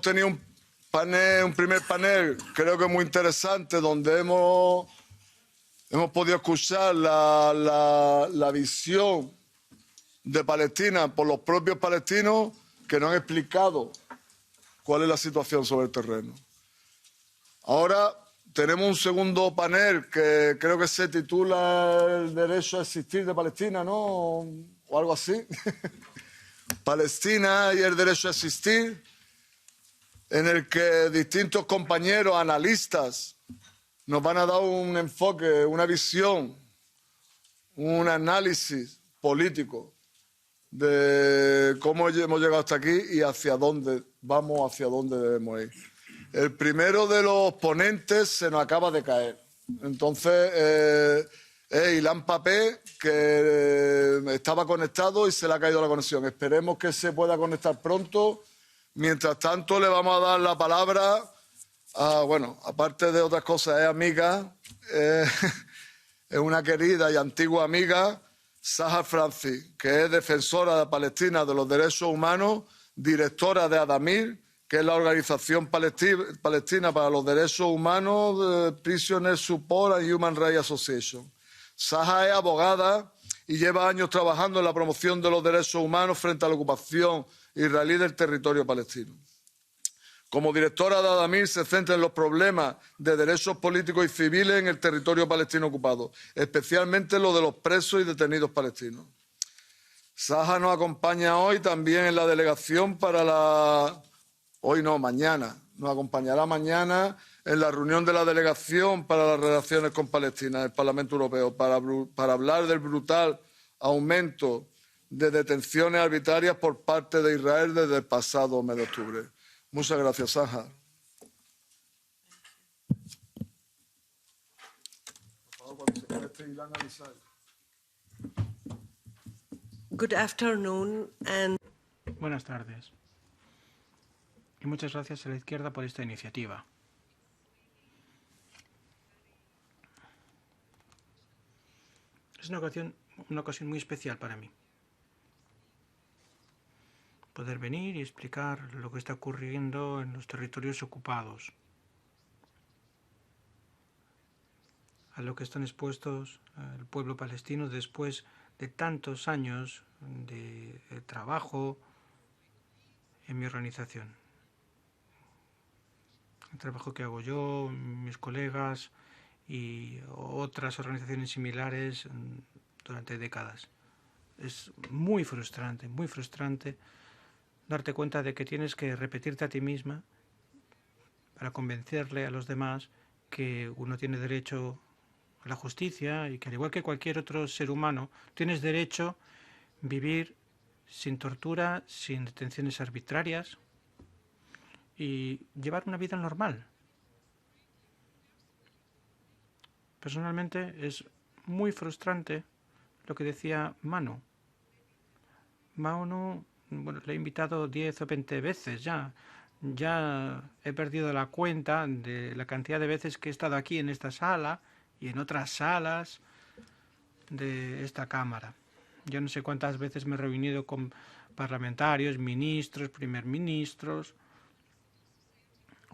tenido un primer panel, creo que muy interesante, donde hemos podido escuchar la visión de Palestina por los propios palestinos, que nos han explicado cuál es la situación sobre el terreno. Ahora tenemos un segundo panel que creo que se titula El derecho a existir de Palestina, ¿no? O algo así. Palestina y el derecho a existir, en el que distintos compañeros analistas nos van a dar un enfoque, una visión, un análisis político de cómo hemos llegado hasta aquí y hacia dónde vamos, hacia dónde debemos ir. El primero de los ponentes se nos acaba de caer. Entonces, es Ilan Papé, que estaba conectado y se le ha caído la conexión. Esperemos que se pueda conectar pronto. Mientras tanto, le vamos a dar la palabra a, bueno, aparte de otras cosas, es amiga, es una querida y antigua amiga, Sahar Francis, que es defensora de Palestina de los derechos humanos, directora de Adamir, que es la Organización Palestina para los Derechos Humanos, Prisoner Support and Human Rights Association. Sahar es abogada y lleva años trabajando en la promoción de los derechos humanos frente a la ocupación israelí del territorio palestino. Como directora de Adamir se centra en los problemas de derechos políticos y civiles en el territorio palestino ocupado, especialmente los de los presos y detenidos palestinos. Sahar nos acompaña hoy también en la delegación para la... Hoy no, mañana. Nos acompañará mañana en la reunión de la delegación para las relaciones con Palestina del Parlamento Europeo para hablar del brutal aumento de detenciones arbitrarias por parte de Israel desde el pasado mes de octubre. Muchas gracias, Sahar. Good afternoon and... Buenas tardes. Y muchas gracias a la izquierda por esta iniciativa. Es una ocasión muy especial para mí. Poder venir y explicar lo que está ocurriendo en los territorios ocupados, a lo que están expuestos el pueblo palestino después de tantos años de trabajo en mi organización. El trabajo que hago yo, mis colegas y otras organizaciones similares durante décadas. Es muy frustrante darte cuenta de que tienes que repetirte a ti misma para convencerle a los demás que uno tiene derecho a la justicia y que al igual que cualquier otro ser humano tienes derecho a vivir sin tortura, sin detenciones arbitrarias y llevar una vida normal. Personalmente es muy frustrante lo que decía Manu. Manu, bueno, le he invitado 10 o 20 veces ya. Ya he perdido la cuenta de la cantidad de veces que he estado aquí en esta sala y en otras salas de esta Cámara. Yo no sé cuántas veces me he reunido con parlamentarios, ministros, primer ministros,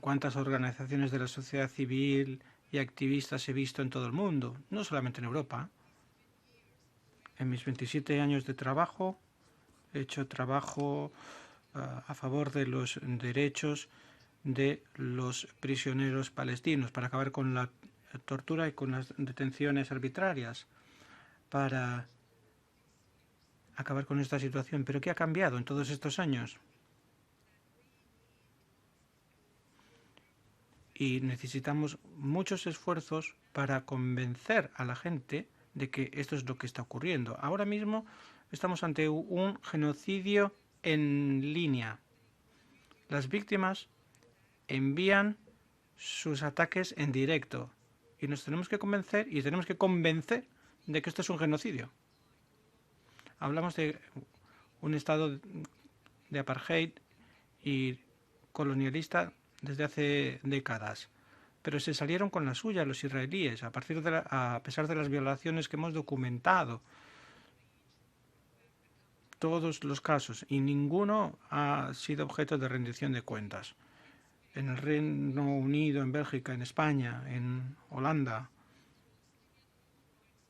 cuántas organizaciones de la sociedad civil y activistas he visto en todo el mundo, no solamente en Europa. En mis 27 años de trabajo he hecho trabajo a favor de los derechos de los prisioneros palestinos, para acabar con la tortura y con las detenciones arbitrarias, para acabar con esta situación. ¿Pero qué ha cambiado en todos estos años? Y necesitamos muchos esfuerzos para convencer a la gente de que esto es lo que está ocurriendo. Ahora mismo estamos ante un genocidio en línea. Las víctimas envían sus ataques en directo y nos tenemos que convencer de que esto es un genocidio. Hablamos de un estado de apartheid y colonialista desde hace décadas, pero se salieron con la suya los israelíes a pesar de las violaciones que hemos documentado. Todos los casos y ninguno ha sido objeto de rendición de cuentas. en el Reino Unido, en Bélgica, en España, en Holanda,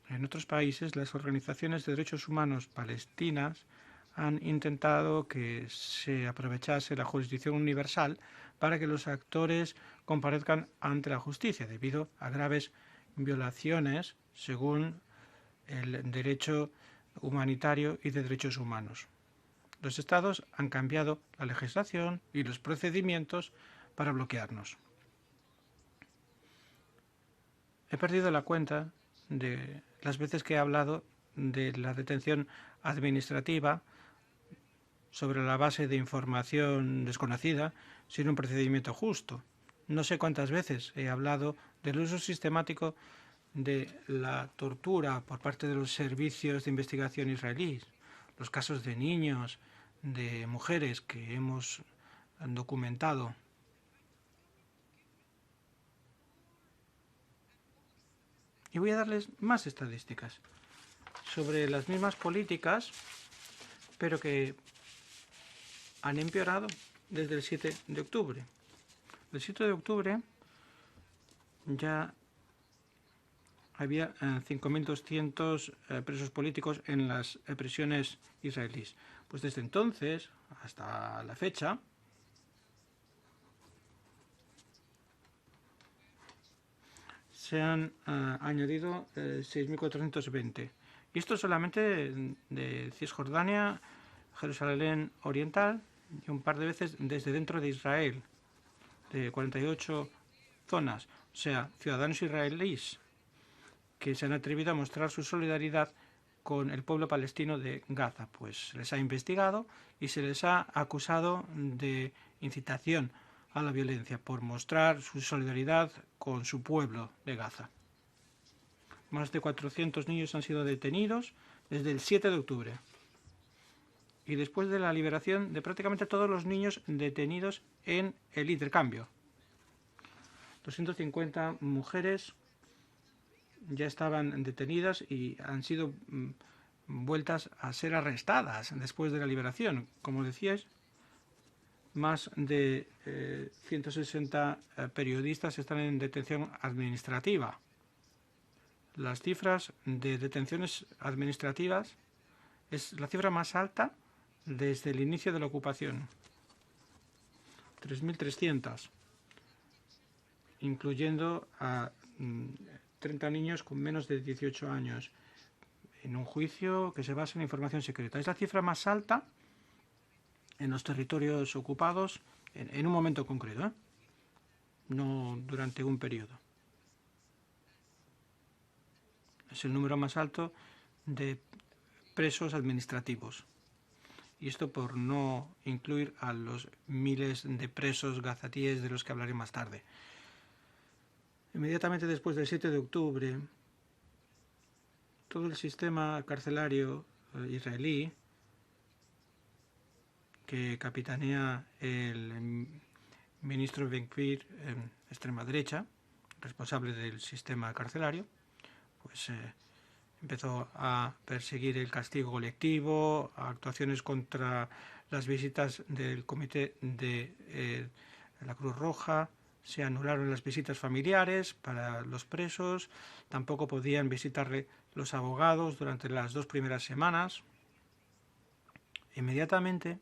en otros países, las organizaciones de derechos humanos palestinas han intentado que se aprovechase la jurisdicción universal para que los actores comparezcan ante la justicia debido a graves violaciones según el derecho humanitario y de derechos humanos. Los estados han cambiado la legislación y los procedimientos para bloquearnos. He perdido la cuenta de las veces que he hablado de la detención administrativa sobre la base de información desconocida sin un procedimiento justo. No sé cuántas veces he hablado del uso sistemático de la tortura por parte de los servicios de investigación israelíes, los casos de niños, de mujeres que hemos documentado. Y voy a darles más estadísticas sobre las mismas políticas, pero que han empeorado desde el 7 de octubre. El 7 de octubre ya había 5.200 presos políticos en las prisiones israelíes. Pues desde entonces hasta la fecha se han añadido 6.420. Y esto solamente de Cisjordania, Jerusalén Oriental y un par de veces desde dentro de Israel, de 48 zonas, o sea, ciudadanos israelíes que se han atrevido a mostrar su solidaridad con el pueblo palestino de Gaza. Pues se les ha investigado y se les ha acusado de incitación a la violencia por mostrar su solidaridad con su pueblo de Gaza. Más de 400 niños han sido detenidos desde el 7 de octubre. Y después de la liberación de prácticamente todos los niños detenidos en el intercambio. 250 mujeres ya estaban detenidas y han sido vueltas a ser arrestadas después de la liberación. Como decíais, más de 160 periodistas están en detención administrativa. Las cifras de detenciones administrativas es la cifra más alta desde el inicio de la ocupación. 3.300, incluyendo a 30 niños con menos de 18 años, en un juicio que se basa en información secreta. Es la cifra más alta en los territorios ocupados en un momento concreto, no durante un periodo. Es el número más alto de presos administrativos. Y esto por no incluir a los miles de presos gazatíes de los que hablaré más tarde. Inmediatamente después del 7 de octubre, todo el sistema carcelario israelí, que capitanea el ministro Ben-Gvir, extrema derecha, responsable del sistema carcelario, pues empezó a perseguir el castigo colectivo, actuaciones contra las visitas del comité de la Cruz Roja. Se anularon las visitas familiares para los presos, tampoco podían visitarle los abogados durante las 2 primeras semanas. Inmediatamente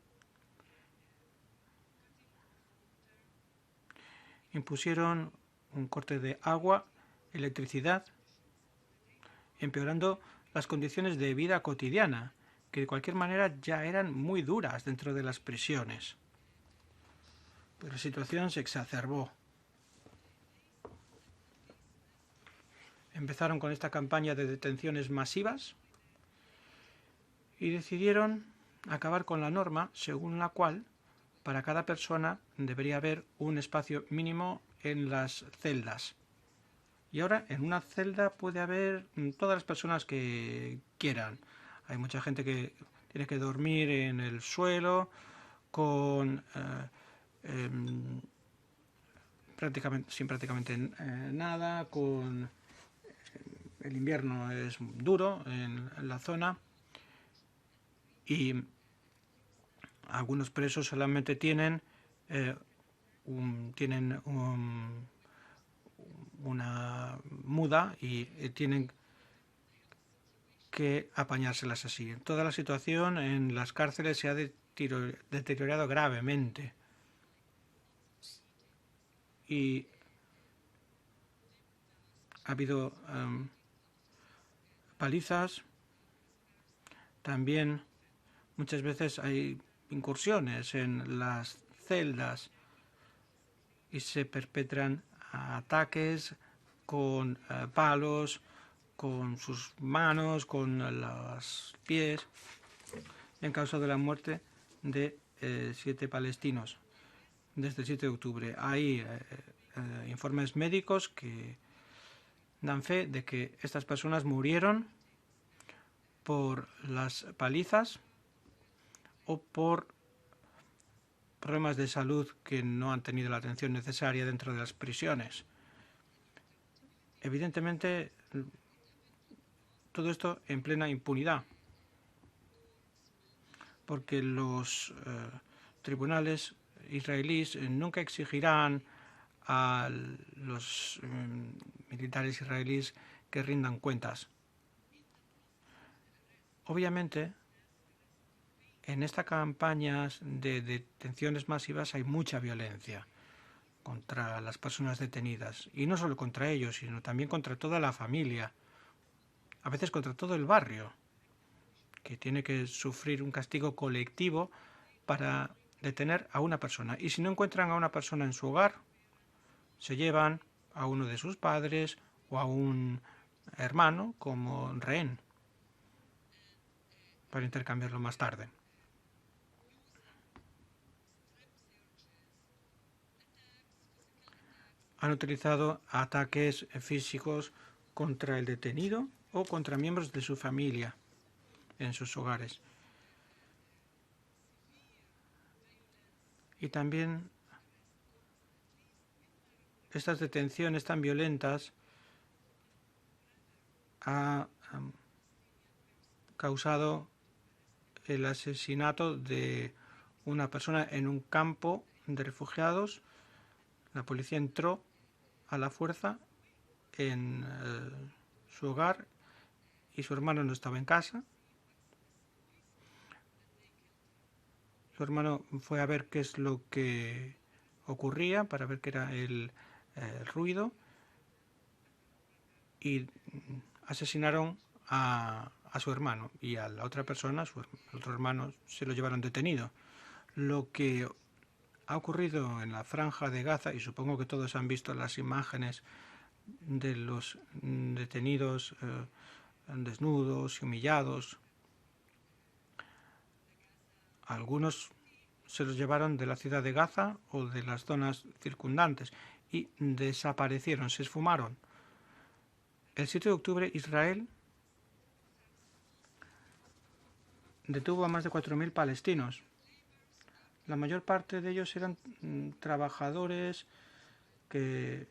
impusieron un corte de agua, electricidad, empeorando las condiciones de vida cotidiana, que de cualquier manera ya eran muy duras dentro de las prisiones. Pero la situación se exacerbó. Empezaron con esta campaña de detenciones masivas y decidieron acabar con la norma según la cual para cada persona debería haber un espacio mínimo en las celdas. Y ahora en una celda puede haber todas las personas que quieran. Hay mucha gente que tiene que dormir en el suelo con sin prácticamente nada, con el invierno es duro en la zona y algunos presos solamente tienen tienen una muda y tienen que apañárselas así. Toda la situación en las cárceles se ha deteriorado gravemente y ha habido palizas. También muchas veces hay incursiones en las celdas y se perpetran ataques con palos, con sus manos, con los pies, en causa de la muerte de 7 palestinos desde el 7 de octubre. Hay informes médicos que dan fe de que estas personas murieron por las palizas o por problemas de salud que no han tenido la atención necesaria dentro de las prisiones. Evidentemente, todo esto en plena impunidad, porque los tribunales israelíes nunca exigirán a los militares israelíes que rindan cuentas. Obviamente, en estas campañas de detenciones masivas hay mucha violencia contra las personas detenidas, y no solo contra ellos, sino también contra toda la familia, a veces contra todo el barrio, que tiene que sufrir un castigo colectivo para detener a una persona. Y si no encuentran a una persona en su hogar, se llevan a uno de sus padres o a un hermano como rehén para intercambiarlo más tarde. Han utilizado ataques físicos contra el detenido o contra miembros de su familia en sus hogares. Y también estas detenciones tan violentas han causado el asesinato de una persona en un campo de refugiados. La policía entró a la fuerza en su hogar y su hermano no estaba en casa. Su hermano fue a ver qué es lo que ocurría, para ver qué era el ruido, y asesinaron a su hermano, y a la otra persona, su otro hermano, se lo llevaron detenido. Lo que ha ocurrido en la Franja de Gaza, y supongo que todos han visto las imágenes de los detenidos desnudos y humillados. Algunos se los llevaron de la ciudad de Gaza o de las zonas circundantes y desaparecieron, se esfumaron. El 7 de octubre Israel detuvo a más de 4.000 palestinos. La mayor parte de ellos eran trabajadores que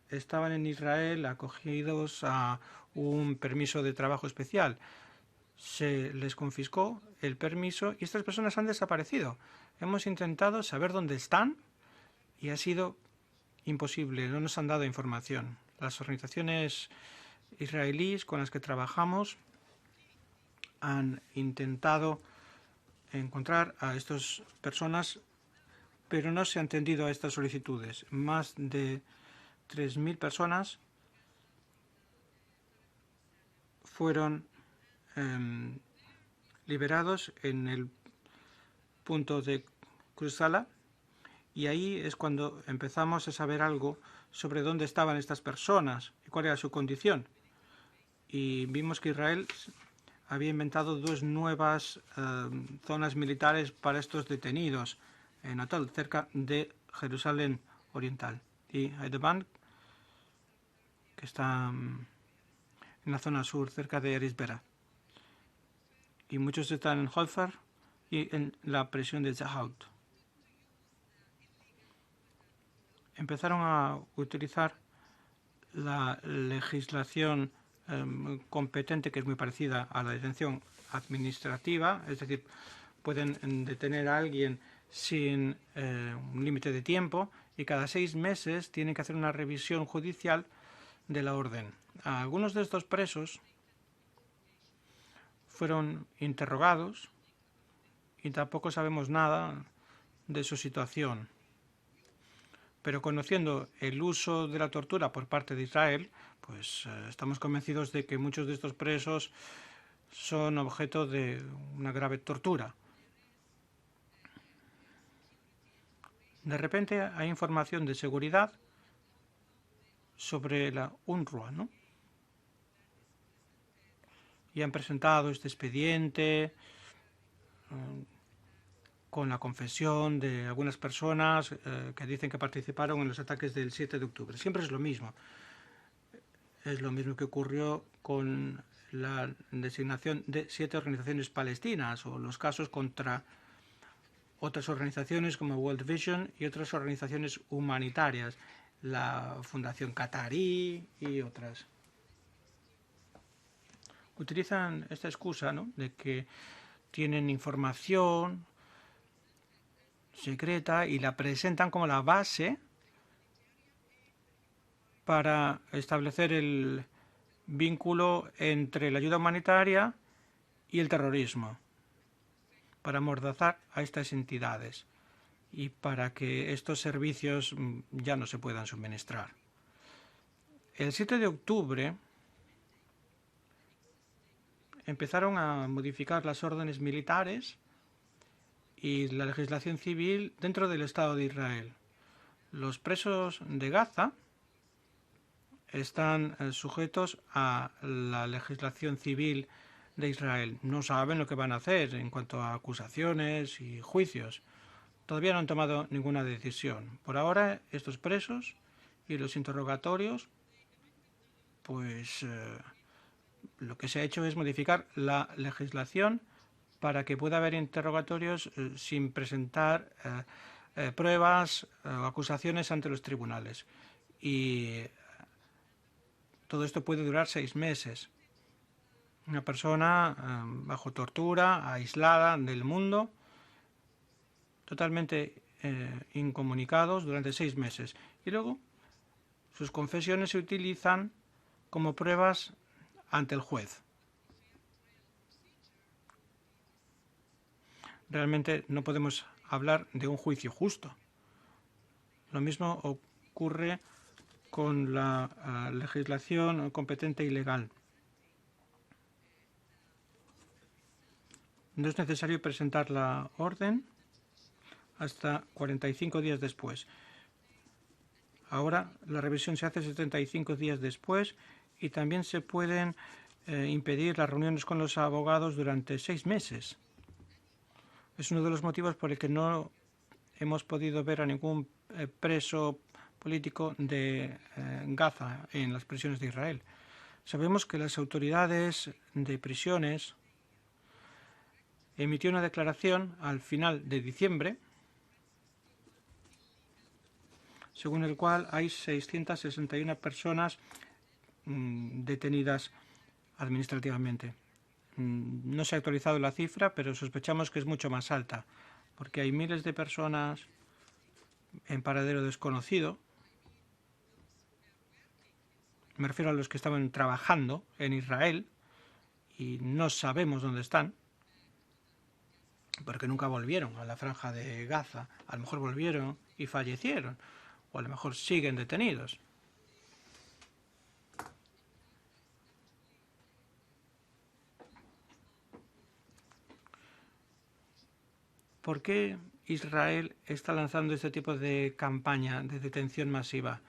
estaban en Israel acogidos a un permiso de trabajo especial. Se les confiscó el permiso y estas personas han desaparecido. Hemos intentado saber dónde están y ha sido imposible, no nos han dado información. Las organizaciones israelíes con las que trabajamos han intentado encontrar a estas personas, pero no se han atendido a estas solicitudes. Más de 3.000 personas fueron liberados en el punto de Cruzala, y ahí es cuando empezamos a saber algo sobre dónde estaban estas personas y cuál era su condición. Y vimos que Israel había inventado 2 nuevas zonas militares para estos detenidos en Atal, cerca de Jerusalén Oriental, y Heideban, que está en la zona sur, cerca de Erisbera. Y muchos están en Holfar y en la prisión de Zahout. Empezaron a utilizar la legislación competente, que es muy parecida a la detención administrativa, es decir, pueden detener a alguien sin un límite de tiempo y cada 6 meses tienen que hacer una revisión judicial de la orden. Algunos de estos presos fueron interrogados y tampoco sabemos nada de su situación. Pero conociendo el uso de la tortura por parte de Israel, pues estamos convencidos de que muchos de estos presos son objeto de una grave tortura. De repente hay información de seguridad sobre la UNRWA, ¿no? Y han presentado este expediente con la confesión de algunas personas que dicen que participaron en los ataques del 7 de octubre. Siempre es lo mismo. Es lo mismo que ocurrió con la designación de 7 organizaciones palestinas o los casos contra otras organizaciones como World Vision y otras organizaciones humanitarias, la Fundación Qatarí y otras. Utilizan esta excusa, ¿no?, de que tienen información secreta y la presentan como la base para establecer el vínculo entre la ayuda humanitaria y el terrorismo, para amordazar a estas entidades y para que estos servicios ya no se puedan suministrar. El 7 de octubre empezaron a modificar las órdenes militares y la legislación civil dentro del Estado de Israel. Los presos de Gaza están sujetos a la legislación civil de Israel. No saben lo que van a hacer en cuanto a acusaciones y juicios. Todavía no han tomado ninguna decisión. Por ahora, estos presos y los interrogatorios, pues lo que se ha hecho es modificar la legislación para que pueda haber interrogatorios sin presentar pruebas o acusaciones ante los tribunales. Y todo esto puede durar 6 meses. Una persona bajo tortura, aislada del mundo, totalmente incomunicados durante 6 meses. Y luego sus confesiones se utilizan como pruebas ante el juez. Realmente no podemos hablar de un juicio justo. Lo mismo ocurre con la legislación competente y legal. No es necesario presentar la orden hasta 45 días después. Ahora la revisión se hace 75 días después y también se pueden impedir las reuniones con los abogados durante 6 meses. Es uno de los motivos por el que no hemos podido ver a ningún preso político de Gaza en las prisiones de Israel. Sabemos que las autoridades de prisiones emitió una declaración al final de diciembre, según el cual hay 661 personas detenidas administrativamente. No se ha actualizado la cifra, pero sospechamos que es mucho más alta, porque hay miles de personas en paradero desconocido. Me refiero a los que estaban trabajando en Israel y no sabemos dónde están, porque nunca volvieron a la franja de Gaza. A lo mejor volvieron y fallecieron, o a lo mejor siguen detenidos. ¿Por qué Israel está lanzando este tipo de campaña de detención masiva?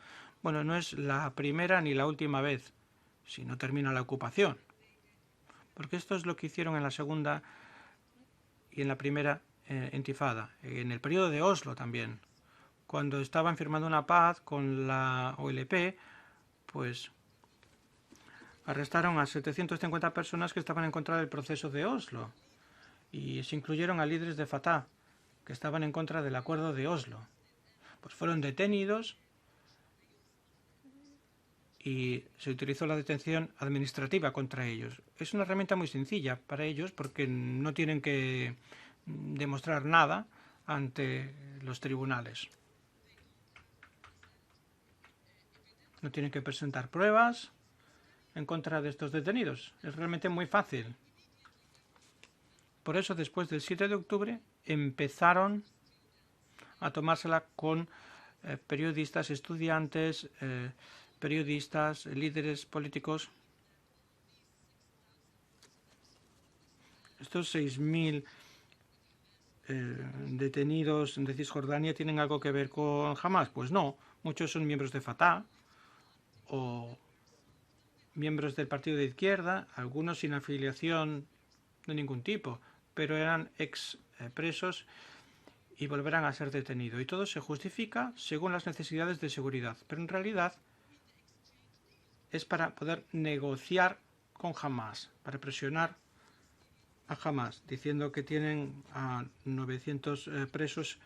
Bueno, no es la primera ni la última vez, si no termina la ocupación. Porque esto es lo que hicieron en la segunda y en la primera intifada, en el periodo de Oslo también. Cuando estaban firmando una paz con la OLP, pues arrestaron a 750 personas que estaban en contra del proceso de Oslo. Y se incluyeron a líderes de Fatah, que estaban en contra del acuerdo de Oslo. Pues fueron detenidos y se utilizó la detención administrativa contra ellos. Es una herramienta muy sencilla para ellos porque no tienen que demostrar nada ante los tribunales. No tienen que presentar pruebas en contra de estos detenidos. Es realmente muy fácil. Por eso, después del 7 de octubre, empezaron a tomársela con periodistas, estudiantes, periodistas, líderes políticos. Estos 6.000 detenidos de Cisjordania tienen algo que ver con Hamas. Pues no, muchos son miembros de Fatah o miembros del partido de izquierda, algunos sin afiliación de ningún tipo, pero eran presos y volverán a ser detenidos. Y todo se justifica según las necesidades de seguridad. Pero en realidad es para poder negociar con Hamas, para presionar a Hamas, diciendo que tienen a 900 presos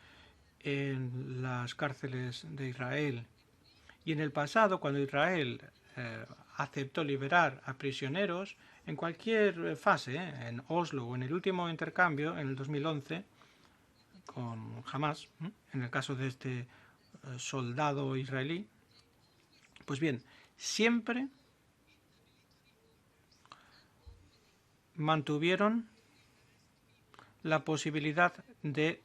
en las cárceles de Israel. Y en el pasado, cuando Israel aceptó liberar a prisioneros, en cualquier fase, en Oslo o en el último intercambio, en el 2011, con Hamas, en el caso de este soldado israelí, pues bien, siempre mantuvieron la posibilidad de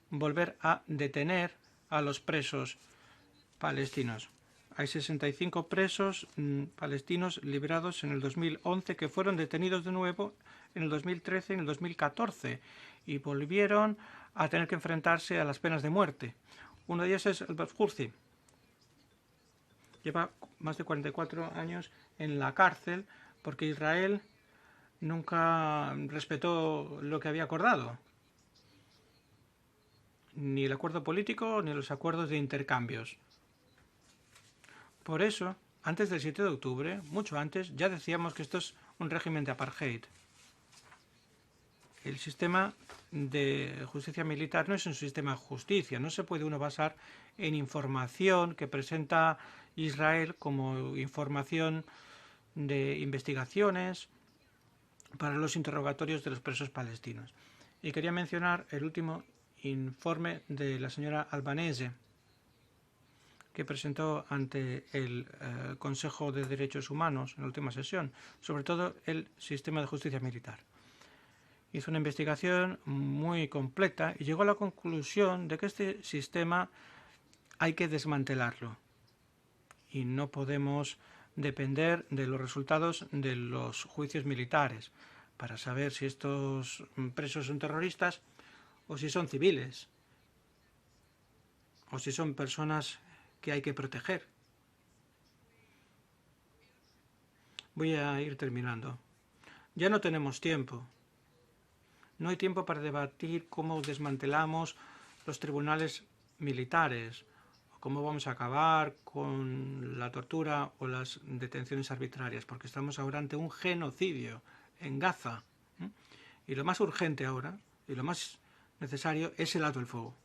volver a detener a los presos palestinos. Hay 65 presos palestinos liberados en el 2011 que fueron detenidos de nuevo en el 2013 y en el 2014 y volvieron a tener que enfrentarse a las penas de muerte. Uno de ellos es el Baghouti. Lleva más de 44 años en la cárcel porque Israel nunca respetó lo que había acordado. Ni el acuerdo político ni los acuerdos de intercambios. Por eso, antes del 7 de octubre, mucho antes, ya decíamos que esto es un régimen de apartheid. El sistema de justicia militar no es un sistema de justicia. No se puede uno basar en información que presenta Israel como información de investigaciones para los interrogatorios de los presos palestinos. Y quería mencionar el último informe de la señora Albanese, que presentó ante el Consejo de Derechos Humanos en la última sesión, sobre todo el sistema de justicia militar. Hizo una investigación muy completa y llegó a la conclusión de que este sistema hay que desmantelarlo y no podemos depender de los resultados de los juicios militares para saber si estos presos son terroristas o si son civiles o si son personas que hay que proteger. Voy a ir terminando. Ya no tenemos tiempo. No hay tiempo para debatir cómo desmantelamos los tribunales militares, o cómo vamos a acabar con la tortura o las detenciones arbitrarias, porque estamos ahora ante un genocidio en Gaza. Y lo más urgente ahora, y lo más necesario, es el alto el fuego.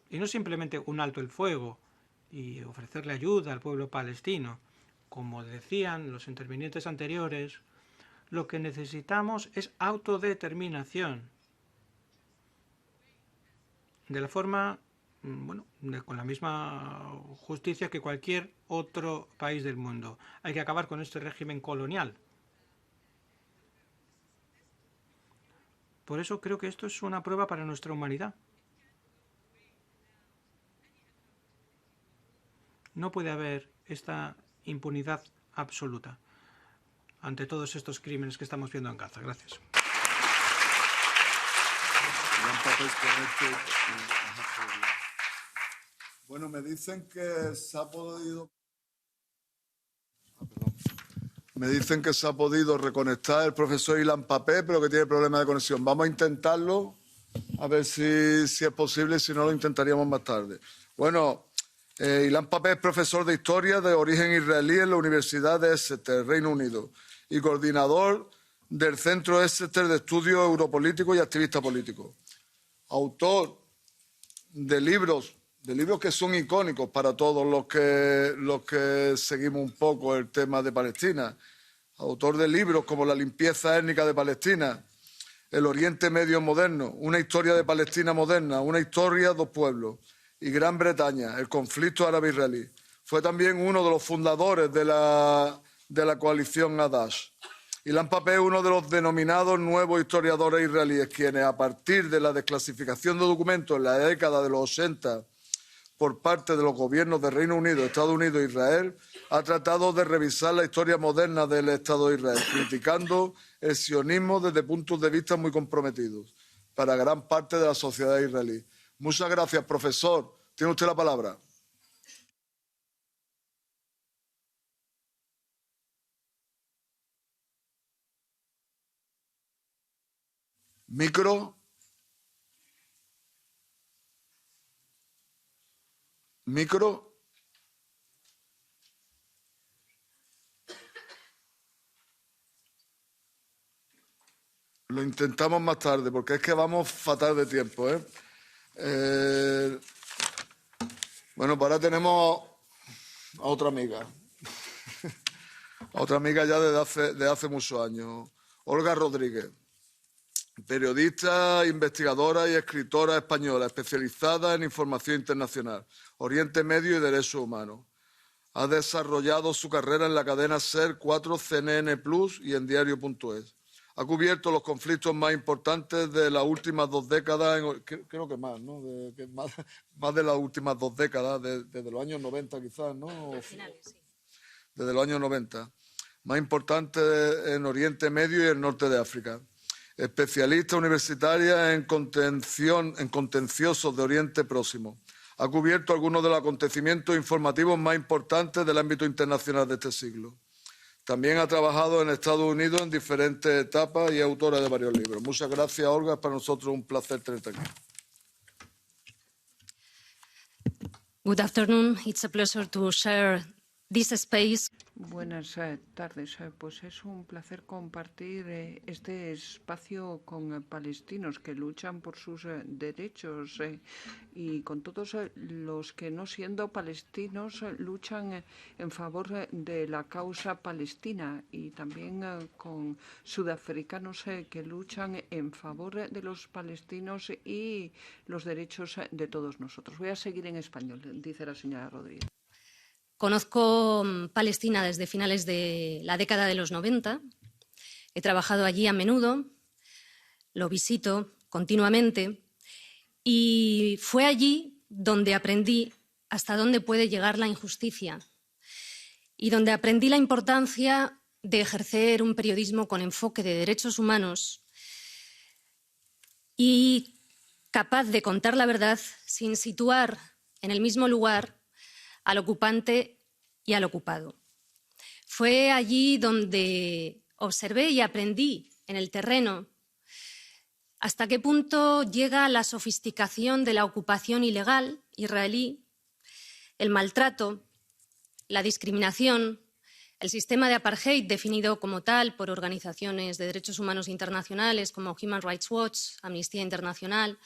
Y no simplemente un alto el fuego y ofrecerle ayuda al pueblo palestino. Como decían los intervinientes anteriores, lo que necesitamos es autodeterminación. De la forma, con la misma justicia que cualquier otro país del mundo. Hay que acabar con este régimen colonial. Por eso creo que esto es una prueba para nuestra humanidad. No puede haber esta impunidad absoluta ante todos estos crímenes que estamos viendo en Gaza. Gracias. Bueno, me dicen que se ha podido... Me dicen que se ha podido reconectar el profesor Ilan Papé, pero que tiene problemas de conexión. Vamos a intentarlo, a ver si es posible, si no lo intentaríamos más tarde. Bueno... Ilan Papé es profesor de Historia de origen israelí en la Universidad de Exeter, Reino Unido, y coordinador del Centro Exeter de Estudios Europolíticos y Activista Político. Autor de libros que son icónicos para todos los que seguimos un poco el tema de Palestina. Autor de libros como La limpieza étnica de Palestina, el Oriente Medio moderno, una historia de Palestina moderna, una historia, dos pueblos, y Gran Bretaña, el conflicto árabe-israelí. Fue también uno de los fundadores de la coalición Hadash. Ilan Pappé es uno de los denominados nuevos historiadores israelíes, quienes, a partir de la desclasificación de documentos en la década de los 80 por parte de los gobiernos de Reino Unido, Estados Unidos e Israel, ha tratado de revisar la historia moderna del Estado de Israel, criticando el sionismo desde puntos de vista muy comprometidos para gran parte de la sociedad israelí. Muchas gracias, profesor. Tiene usted la palabra. Micro. Micro. Lo intentamos más tarde, porque es que vamos fatal de tiempo, Bueno, pues ahora tenemos a otra amiga. A otra amiga ya de hace muchos años. Olga Rodríguez. Periodista, investigadora y escritora española, especializada en información internacional, Oriente Medio y Derechos Humanos. Ha desarrollado su carrera en la cadena SER 4, CNN Plus y en diario.es. Ha cubierto los conflictos más importantes de las últimas 2 décadas, creo que más, ¿no? Más de las últimas 2 décadas, desde los años 90 quizás, ¿no? Finales, sí. Desde los años 90. Más importantes en Oriente Medio y el norte de África. Especialista universitaria en contenciosos de Oriente Próximo. Ha cubierto algunos de los acontecimientos informativos más importantes del ámbito internacional de este siglo. También ha trabajado en Estados Unidos en diferentes etapas y es autora de varios libros. Muchas gracias, Olga. Es para nosotros un placer tenerte aquí. Good afternoon. It's a pleasure to share this space. Buenas tardes. Pues es un placer compartir este espacio con palestinos que luchan por sus derechos y con todos los que, no siendo palestinos, luchan en favor de la causa palestina, y también con sudafricanos que luchan en favor de los palestinos y los derechos de todos nosotros. Voy a seguir en español, dice la señora Rodríguez. Conozco Palestina desde finales de la década de los 90. He trabajado allí a menudo, lo visito continuamente y fue allí donde aprendí hasta dónde puede llegar la injusticia y donde aprendí la importancia de ejercer un periodismo con enfoque de derechos humanos y capaz de contar la verdad sin situar en el mismo lugar al ocupante y al ocupado. Fue allí donde observé y aprendí en el terreno hasta qué punto llega la sofisticación de la ocupación ilegal israelí, el maltrato, la discriminación, el sistema de apartheid definido como tal por organizaciones de derechos humanos internacionales como Human Rights Watch, Amnistía Internacional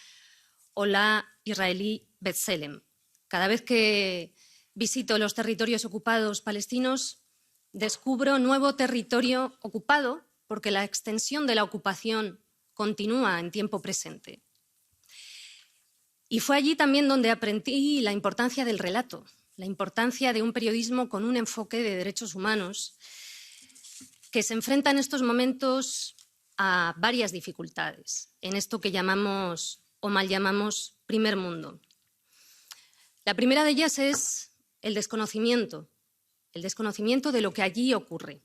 o la israelí B'Tselem. Cada vez que visito los territorios ocupados palestinos, descubro nuevo territorio ocupado porque la extensión de la ocupación continúa en tiempo presente. Y fue allí también donde aprendí la importancia del relato, la importancia de un periodismo con un enfoque de derechos humanos que se enfrenta en estos momentos a varias dificultades en esto que llamamos o mal llamamos primer mundo. La primera de ellas es el desconocimiento de lo que allí ocurre.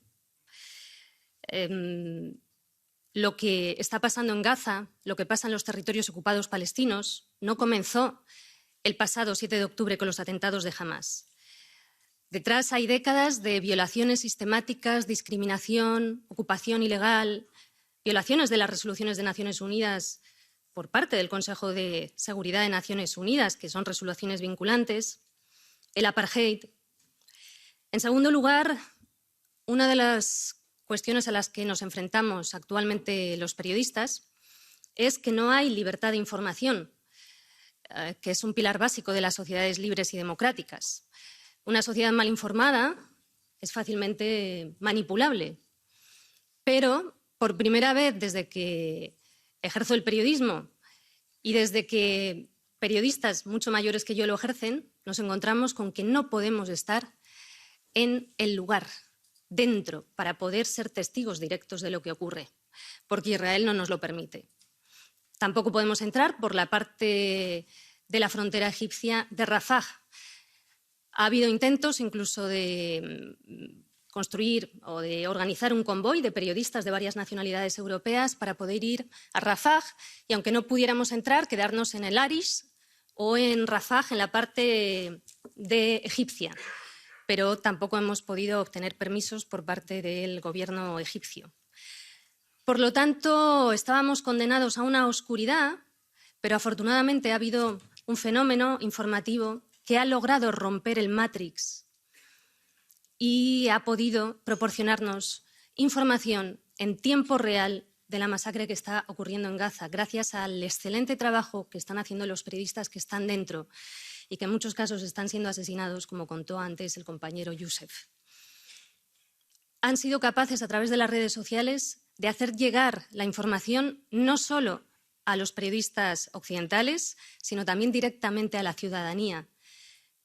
Lo que está pasando en Gaza, lo que pasa en los territorios ocupados palestinos, no comenzó el pasado 7 de octubre con los atentados de Hamás. Detrás hay décadas de violaciones sistemáticas, discriminación, ocupación ilegal, violaciones de las resoluciones de Naciones Unidas por parte del Consejo de Seguridad de Naciones Unidas, que son resoluciones vinculantes, el apartheid. En segundo lugar, una de las cuestiones a las que nos enfrentamos actualmente los periodistas es que no hay libertad de información, que es un pilar básico de las sociedades libres y democráticas. Una sociedad mal informada es fácilmente manipulable, pero por primera vez desde que ejerzo el periodismo y desde que periodistas mucho mayores que yo lo ejercen, nos encontramos con que no podemos estar en el lugar, dentro, para poder ser testigos directos de lo que ocurre, porque Israel no nos lo permite. Tampoco podemos entrar por la parte de la frontera egipcia de Rafah. Ha habido intentos incluso de construir o de organizar un convoy de periodistas de varias nacionalidades europeas para poder ir a Rafah y, aunque no pudiéramos entrar, quedarnos en el Arish o en Rafah, en la parte de egipcia. Pero tampoco hemos podido obtener permisos por parte del gobierno egipcio. Por lo tanto, estábamos condenados a una oscuridad, pero afortunadamente ha habido un fenómeno informativo que ha logrado romper el Matrix y ha podido proporcionarnos información en tiempo real de la masacre que está ocurriendo en Gaza, gracias al excelente trabajo que están haciendo los periodistas que están dentro y que en muchos casos están siendo asesinados, como contó antes el compañero Youssef. Han sido capaces, a través de las redes sociales, de hacer llegar la información no solo a los periodistas occidentales, sino también directamente a la ciudadanía,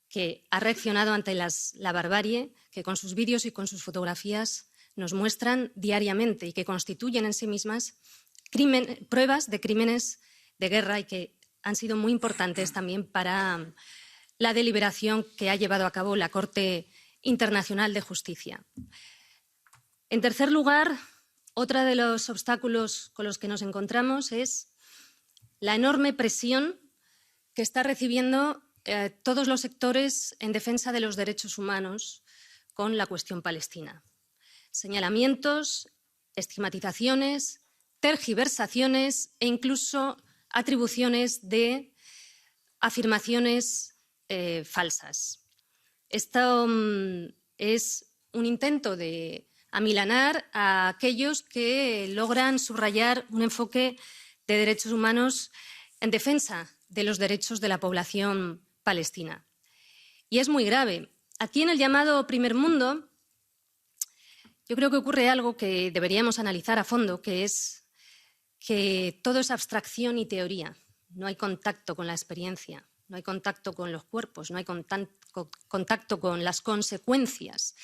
que ha reaccionado ante la barbarie que con sus vídeos y con sus fotografías nos muestran diariamente y que constituyen en sí mismas pruebas de crímenes de guerra y que han sido muy importantes también para la deliberación que ha llevado a cabo la Corte Internacional de Justicia. En tercer lugar, otro de los obstáculos con los que nos encontramos es la enorme presión que está recibiendo todos los sectores en defensa de los derechos humanos con la cuestión palestina. Señalamientos, estigmatizaciones, tergiversaciones e incluso atribuciones de afirmaciones falsas. Esto es un intento de amilanar a aquellos que logran subrayar un enfoque de derechos humanos en defensa de los derechos de la población palestina. Y es muy grave. Aquí en el llamado primer mundo, yo creo que ocurre algo que deberíamos analizar a fondo, que es que todo es abstracción y teoría. No hay contacto con la experiencia, no hay contacto con los cuerpos, no hay contacto con las consecuencias.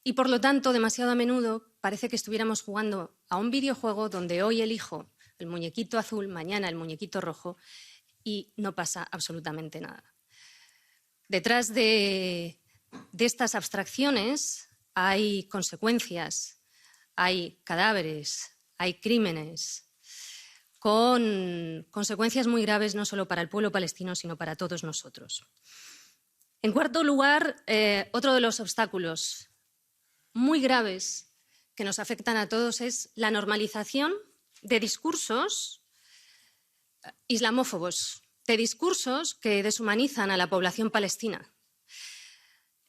Y, por lo tanto, demasiado a menudo parece que estuviéramos jugando a un videojuego donde hoy elijo el muñequito azul, mañana el muñequito rojo y no pasa absolutamente nada. Detrás de estas abstracciones hay consecuencias, hay cadáveres, hay crímenes, con consecuencias muy graves no solo para el pueblo palestino, sino para todos nosotros. En cuarto lugar, otro de los obstáculos muy graves que nos afectan a todos es la normalización de discursos islamófobos, de discursos que deshumanizan a la población palestina.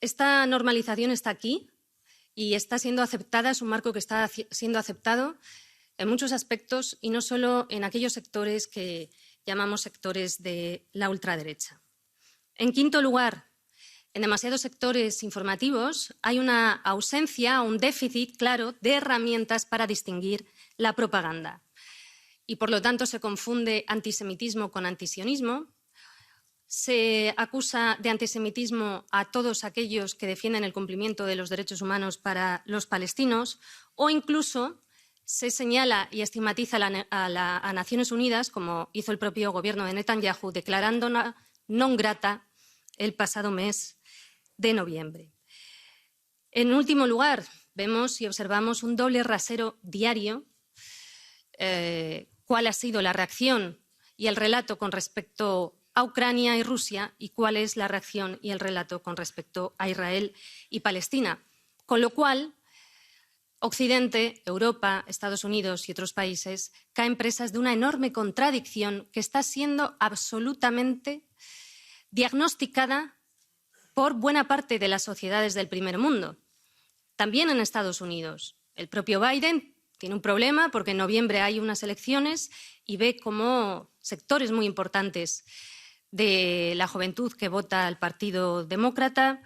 Esta normalización está aquí y está siendo aceptada, es un marco que está siendo aceptado en muchos aspectos y no solo en aquellos sectores que llamamos sectores de la ultraderecha. En quinto lugar, en demasiados sectores informativos hay una ausencia, un déficit claro de herramientas para distinguir la propaganda. Y, por lo tanto, se confunde antisemitismo con antisionismo, se acusa de antisemitismo a todos aquellos que defienden el cumplimiento de los derechos humanos para los palestinos o incluso se señala y estigmatiza a Naciones Unidas, como hizo el propio gobierno de Netanyahu, declarándola non grata el pasado mes de noviembre. En último lugar, vemos y observamos un doble rasero diario. Cuál ha sido la reacción y el relato con respecto a Ucrania y Rusia y cuál es la reacción y el relato con respecto a Israel y Palestina. Con lo cual, Occidente, Europa, Estados Unidos y otros países caen presas de una enorme contradicción que está siendo absolutamente diagnosticada por buena parte de las sociedades del primer mundo. También en Estados Unidos. El propio Biden tiene un problema porque en noviembre hay unas elecciones y ve cómo sectores muy importantes de la juventud que vota al Partido Demócrata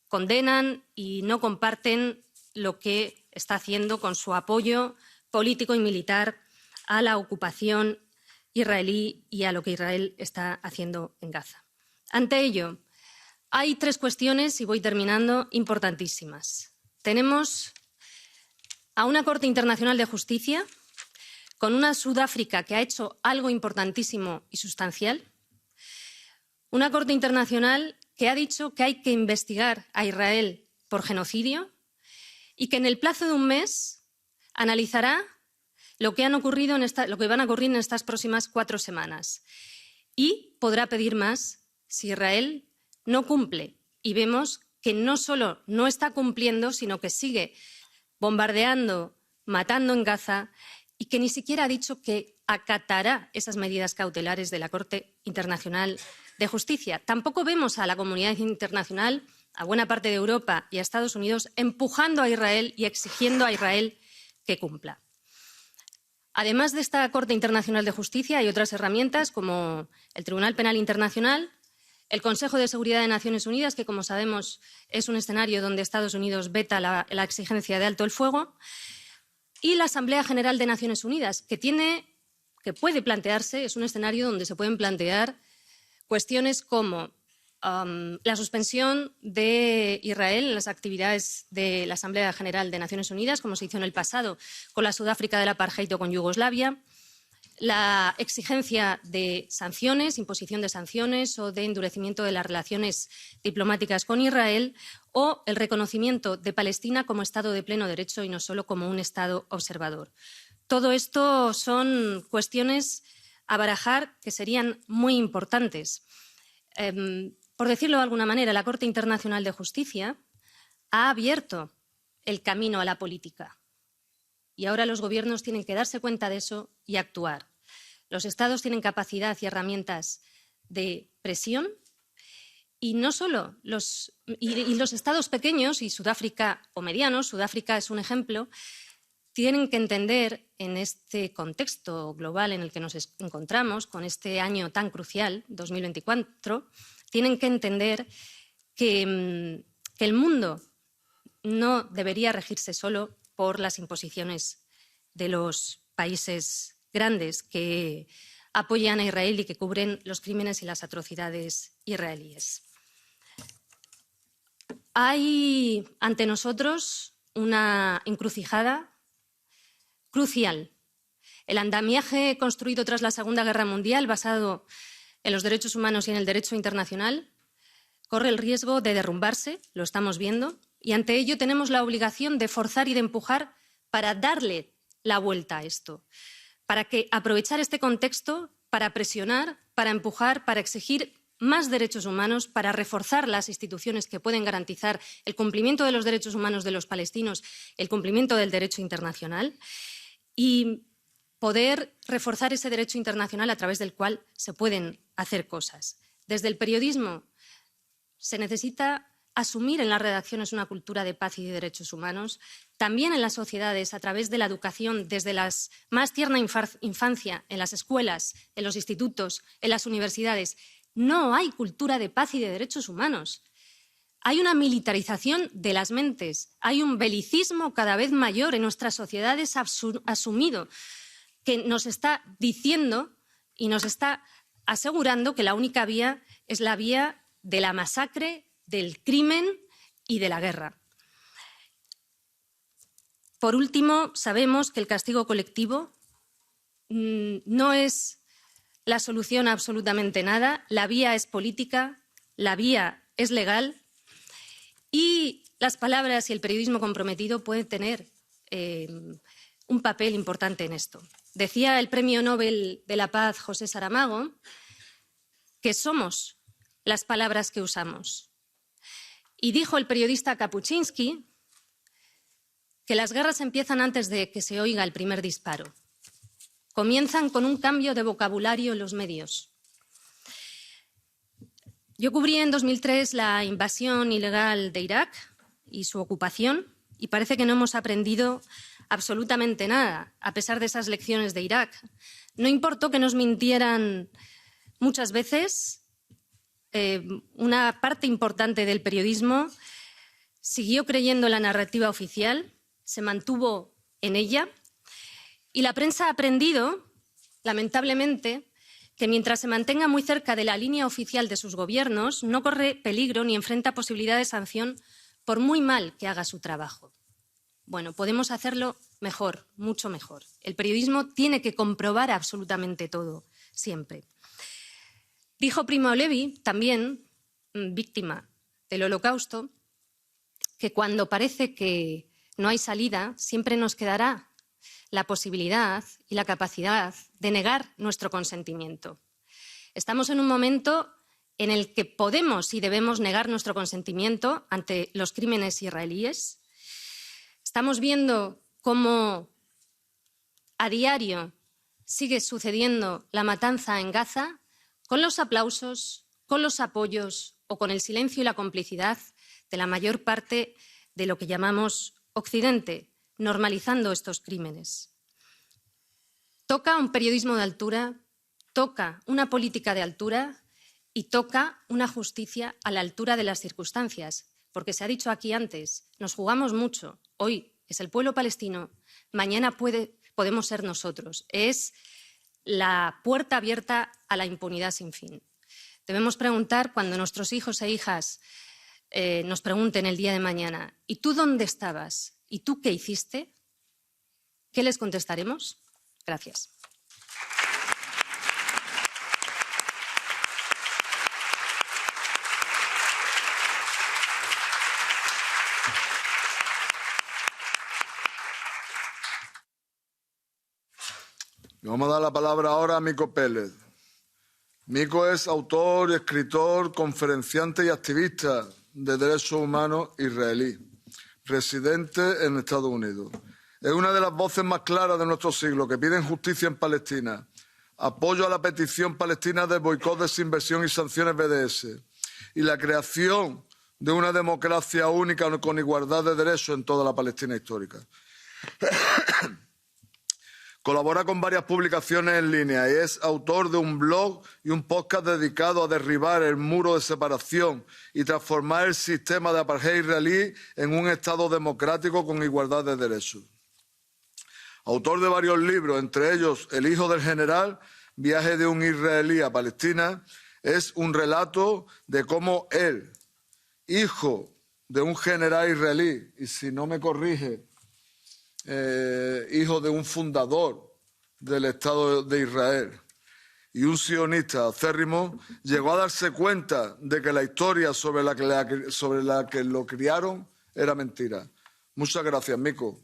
condenan y no comparten lo que está haciendo con su apoyo político y militar a la ocupación israelí y a lo que Israel está haciendo en Gaza. Ante ello, hay 3 cuestiones, y voy terminando, importantísimas. Tenemos a una Corte Internacional de Justicia con una Sudáfrica que ha hecho algo importantísimo y sustancial, una Corte Internacional que ha dicho que hay que investigar a Israel por genocidio y que en el plazo de un mes analizará lo que van a ocurrir en estas próximas 4 semanas y podrá pedir más si Israel no cumple. Y vemos que no solo no está cumpliendo, sino que sigue bombardeando, matando en Gaza y que ni siquiera ha dicho que acatará esas medidas cautelares de la Corte Internacional de Justicia. Tampoco vemos a la comunidad internacional, a buena parte de Europa y a Estados Unidos empujando a Israel y exigiendo a Israel que cumpla. Además de esta Corte Internacional de Justicia, hay otras herramientas como el Tribunal Penal Internacional, el Consejo de Seguridad de Naciones Unidas, que, como sabemos, es un escenario donde Estados Unidos veta la exigencia de alto el fuego, y la Asamblea General de Naciones Unidas, que puede plantearse, es un escenario donde se pueden plantear cuestiones como la suspensión de Israel en las actividades de la Asamblea General de Naciones Unidas, como se hizo en el pasado con la Sudáfrica del apartheid o con Yugoslavia, la exigencia de sanciones, imposición de sanciones o de endurecimiento de las relaciones diplomáticas con Israel, o el reconocimiento de Palestina como Estado de pleno derecho y no solo como un Estado observador. Todo esto son cuestiones a barajar que serían muy importantes. Por decirlo de alguna manera, la Corte Internacional de Justicia ha abierto el camino a la política. Y ahora los gobiernos tienen que darse cuenta de eso y actuar. Los Estados tienen capacidad y herramientas de presión y no solo los Estados pequeños y Sudáfrica o medianos, Sudáfrica es un ejemplo, tienen que entender en este contexto global en el que nos encontramos, con este año tan crucial, 2024, tienen que entender que el mundo no debería regirse solo por las imposiciones de los países grandes que apoyan a Israel y que cubren los crímenes y las atrocidades israelíes. Hay ante nosotros una encrucijada crucial. El andamiaje construido tras la Segunda Guerra Mundial, basado en los derechos humanos y en el derecho internacional, corre el riesgo de derrumbarse, lo estamos viendo, y ante ello tenemos la obligación de forzar y de empujar para darle la vuelta a esto, para aprovechar este contexto para presionar, para empujar, para exigir más derechos humanos, para reforzar las instituciones que pueden garantizar el cumplimiento de los derechos humanos de los palestinos, el cumplimiento del derecho internacional y poder reforzar ese derecho internacional a través del cual se pueden hacer cosas. Desde el periodismo se necesita asumir en las redacciones una cultura de paz y de derechos humanos, también en las sociedades, a través de la educación, desde la más tierna infancia, en las escuelas, en los institutos, en las universidades. No hay cultura de paz y de derechos humanos. Hay una militarización de las mentes, hay un belicismo cada vez mayor en nuestras sociedades asumido, que nos está diciendo y nos está asegurando que la única vía es la vía de la masacre, del crimen y de la guerra. Por último, sabemos que el castigo colectivo no es la solución a absolutamente nada. La vía es política, la vía es legal y las palabras y el periodismo comprometido pueden tener un papel importante en esto. Decía el Premio Nobel de la Paz, José Saramago, que somos las palabras que usamos. Y dijo el periodista Kapuczynski que las guerras empiezan antes de que se oiga el primer disparo. Comienzan con un cambio de vocabulario en los medios. Yo cubrí en 2003 la invasión ilegal de Irak y su ocupación y parece que no hemos aprendido absolutamente nada, a pesar de esas lecciones de Irak. No importó que nos mintieran muchas veces. Una parte importante del periodismo siguió creyendo en la narrativa oficial, se mantuvo en ella Y la prensa ha aprendido, lamentablemente, que mientras se mantenga muy cerca de la línea oficial de sus gobiernos, no corre peligro ni enfrenta posibilidad de sanción por muy mal que haga su trabajo. Bueno, podemos hacerlo mejor, mucho mejor. El periodismo tiene que comprobar absolutamente todo, siempre. Dijo Primo Levi, también víctima del Holocausto, que cuando parece que no hay salida, siempre nos quedará la posibilidad y la capacidad de negar nuestro consentimiento. Estamos en un momento en el que podemos y debemos negar nuestro consentimiento ante los crímenes israelíes. Estamos viendo cómo a diario sigue sucediendo la matanza en Gaza, con los aplausos, con los apoyos o con el silencio y la complicidad de la mayor parte de lo que llamamos Occidente, normalizando estos crímenes. Toca un periodismo de altura, toca una política de altura y toca una justicia a la altura de las circunstancias, porque se ha dicho aquí antes, nos jugamos mucho. Hoy es el pueblo palestino, mañana podemos ser nosotros. Es la puerta abierta a la impunidad sin fin. Debemos preguntar cuando nuestros hijos e hijas nos pregunten el día de mañana, ¿y tú dónde estabas? ¿Y tú qué hiciste? ¿Qué les contestaremos? Gracias. Le vamos a dar la palabra ahora a Mico Pérez. Mico es autor, escritor, conferenciante y activista de derechos humanos israelí, residente en Estados Unidos. Es una de las voces más claras de nuestro siglo que piden justicia en Palestina, apoyo a la petición palestina de boicot, desinversión y sanciones BDS y la creación de una democracia única con igualdad de derechos en toda la Palestina histórica. Colabora con varias publicaciones en línea y es autor de un blog y un podcast dedicado a derribar el muro de separación y transformar el sistema de apartheid israelí en un Estado democrático con igualdad de derechos. Autor de varios libros, entre ellos El hijo del general, viaje de un israelí a Palestina, es un relato de cómo él, hijo de un general israelí, y si no me corrige, hijo de un fundador del Estado de Israel y un sionista acérrimo, llegó a darse cuenta de que la historia sobre la que lo criaron era mentira. Muchas gracias, Mico.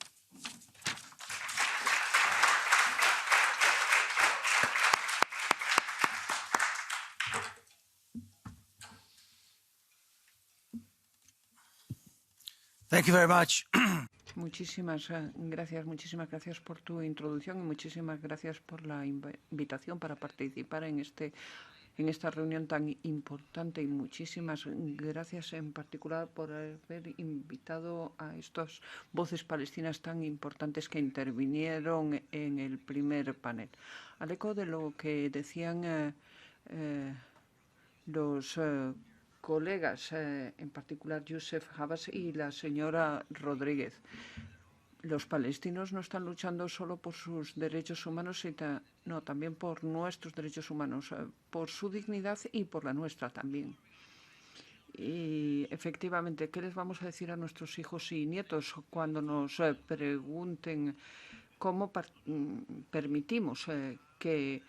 Thank you very much. Muchísimas gracias por tu introducción y muchísimas gracias por la invitación para participar en esta reunión tan importante y muchísimas gracias en particular por haber invitado a estas voces palestinas tan importantes que intervinieron en el primer panel. Al eco de lo que decían los colegas, en particular Youssef Habas y la señora Rodríguez. Los palestinos no están luchando solo por sus derechos humanos, sino también por nuestros derechos humanos, por su dignidad y por la nuestra también. Y efectivamente, ¿qué les vamos a decir a nuestros hijos y nietos cuando nos pregunten cómo permitimos que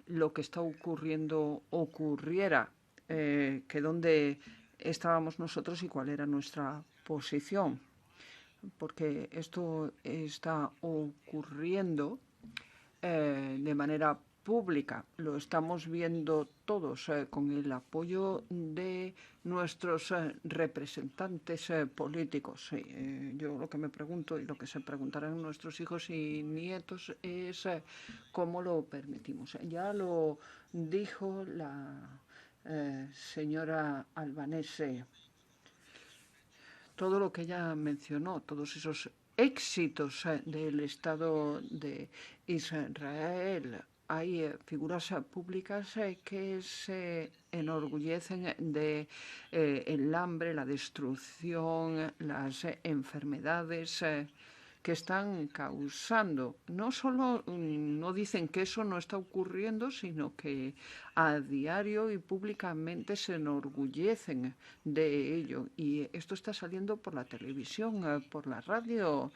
lo que está ocurriendo ocurriera? Que dónde estábamos nosotros y cuál era nuestra posición, porque esto está ocurriendo de manera pública. Lo estamos viendo todos con el apoyo de nuestros representantes políticos. Yo lo que me pregunto y lo que se preguntarán nuestros hijos y nietos es cómo lo permitimos. Ya lo dijo la señora Albanese, todo lo que ella mencionó, todos esos éxitos del Estado de Israel. Hay figuras públicas que se enorgullecen de el hambre, la destrucción, las enfermedades que están causando. No solo no dicen que eso no está ocurriendo, sino que a diario y públicamente se enorgullecen de ello. Y esto está saliendo por la televisión, por la radio,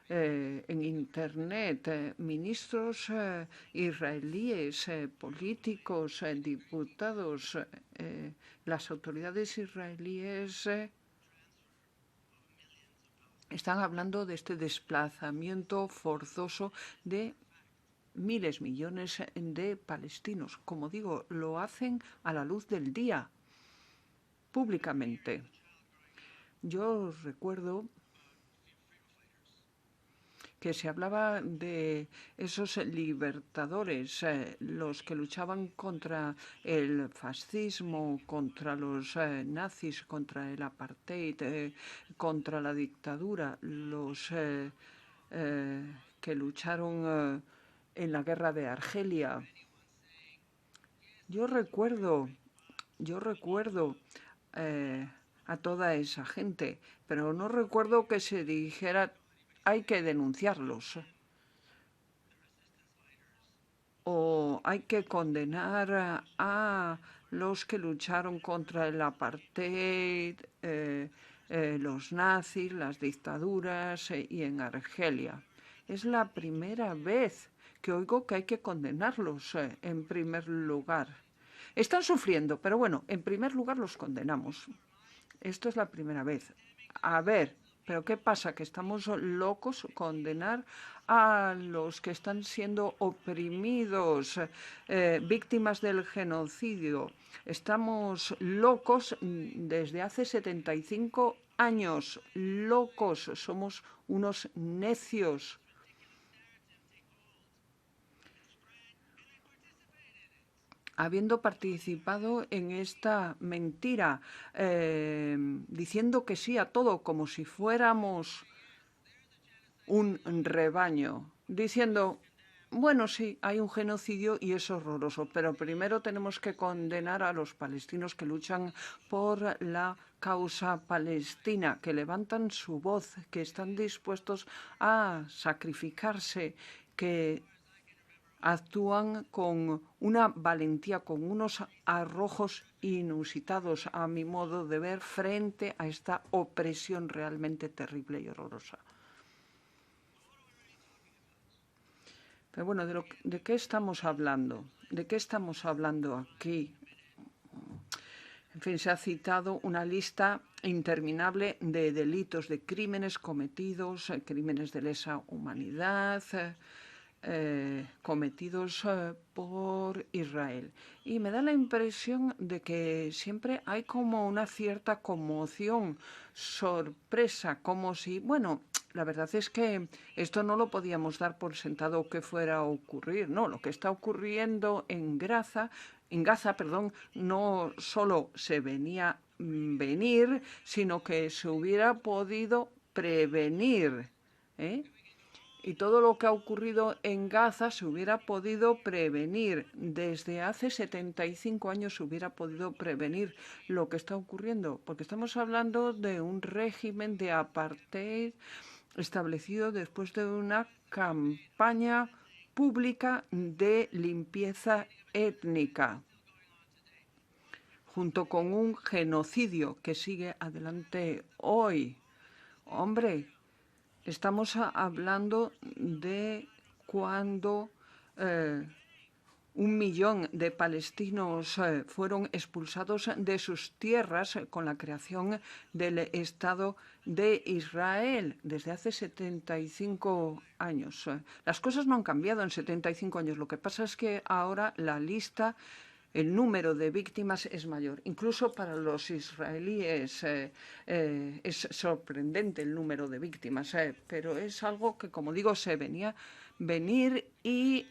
en Internet. Ministros israelíes, políticos, diputados, las autoridades israelíes están hablando de este desplazamiento forzoso de miles, millones de palestinos. Como digo, lo hacen a la luz del día, públicamente. Yo recuerdo que se hablaba de esos libertadores, los que luchaban contra el fascismo, contra los nazis, contra el apartheid, contra la dictadura, los que lucharon en la guerra de Argelia. Yo recuerdo a toda esa gente, pero no recuerdo que se dijera hay que denunciarlos o hay que condenar a los que lucharon contra el apartheid, los nazis, las dictaduras y en Argelia. Es la primera vez que oigo que hay que condenarlos en primer lugar. Están sufriendo, pero bueno, en primer lugar los condenamos. Esto es la primera vez. A ver, ¿pero qué pasa? ¿Que estamos locos condenar a los que están siendo oprimidos, víctimas del genocidio? Estamos locos desde hace 75 años. Locos, somos unos necios. Habiendo participado en esta mentira, diciendo que sí a todo como si fuéramos un rebaño, diciendo, bueno, sí, hay un genocidio y es horroroso, pero primero tenemos que condenar a los palestinos que luchan por la causa palestina, que levantan su voz, que están dispuestos a sacrificarse, que actúan con una valentía, con unos arrojos inusitados, a mi modo de ver, frente a esta opresión realmente terrible y horrorosa. Pero bueno, ¿de qué estamos hablando? ¿De qué estamos hablando aquí? En fin, se ha citado una lista interminable de delitos, de crímenes cometidos, crímenes de lesa humanidad, cometidos por Israel. Y me da la impresión de que siempre hay como una cierta conmoción, sorpresa, como si, bueno, la verdad es que esto no lo podíamos dar por sentado que fuera a ocurrir. No, lo que está ocurriendo en Gaza, no solo se venía venir, sino que se hubiera podido prevenir, Y todo lo que ha ocurrido en Gaza se hubiera podido prevenir. Desde hace 75 años se hubiera podido prevenir lo que está ocurriendo, porque estamos hablando de un régimen de apartheid establecido después de una campaña pública de limpieza étnica, junto con un genocidio que sigue adelante hoy. Hombre, estamos hablando de cuando 1 millón de palestinos fueron expulsados de sus tierras con la creación del Estado de Israel desde hace 75 años. Las cosas no han cambiado en 75 años. Lo que pasa es que ahora la lista, el número de víctimas es mayor. Incluso para los israelíes es sorprendente el número de víctimas, pero es algo que, como digo, se veía venir y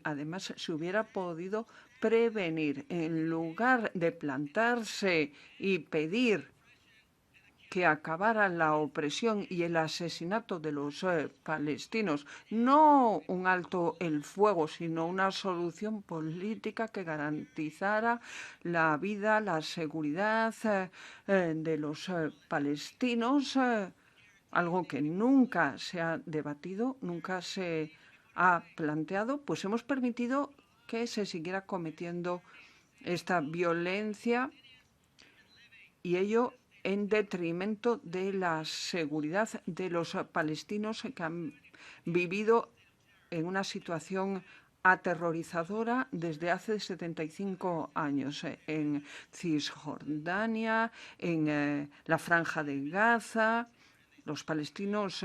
además se hubiera podido prevenir. En lugar de plantarse y pedir que acabara la opresión y el asesinato de los palestinos, no un alto el fuego, sino una solución política que garantizara la vida, la seguridad de los palestinos, algo que nunca se ha debatido, nunca se ha planteado, pues hemos permitido que se siguiera cometiendo esta violencia, y ello en detrimento de la seguridad de los palestinos que han vivido en una situación aterrorizadora desde hace 75 años en Cisjordania, en la Franja de Gaza. Los palestinos,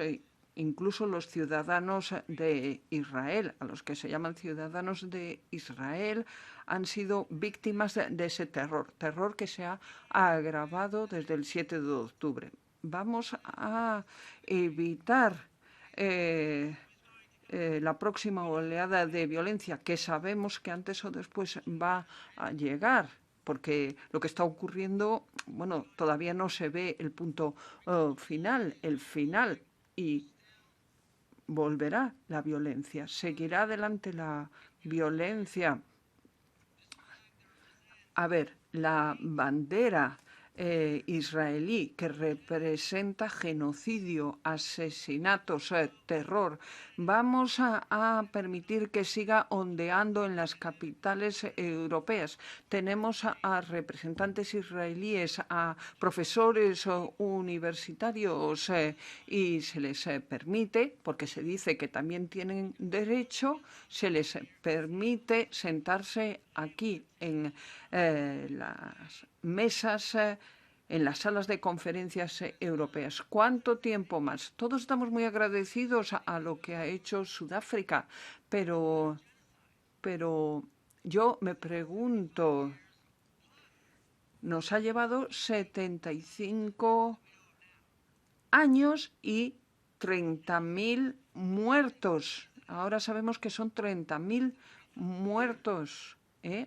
incluso los ciudadanos de Israel, a los que se llaman ciudadanos de Israel, han sido víctimas de ese terror que se ha agravado desde el 7 de octubre. Vamos a evitar la próxima oleada de violencia, que sabemos que antes o después va a llegar, porque lo que está ocurriendo, bueno, todavía no se ve el punto final, y volverá la violencia, seguirá adelante la violencia. A ver, la bandera israelí, que representa genocidio, asesinatos, terror, vamos a permitir que siga ondeando en las capitales europeas. Tenemos a representantes israelíes, a profesores universitarios, y se les permite, porque se dice que también tienen derecho, se les permite sentarse aquí en las mesas, en las salas de conferencias europeas. ¿Cuánto tiempo más? Todos estamos muy agradecidos a lo que ha hecho Sudáfrica, pero yo me pregunto, nos ha llevado 75 años y 30.000 muertos. Ahora sabemos que son 30.000 muertos.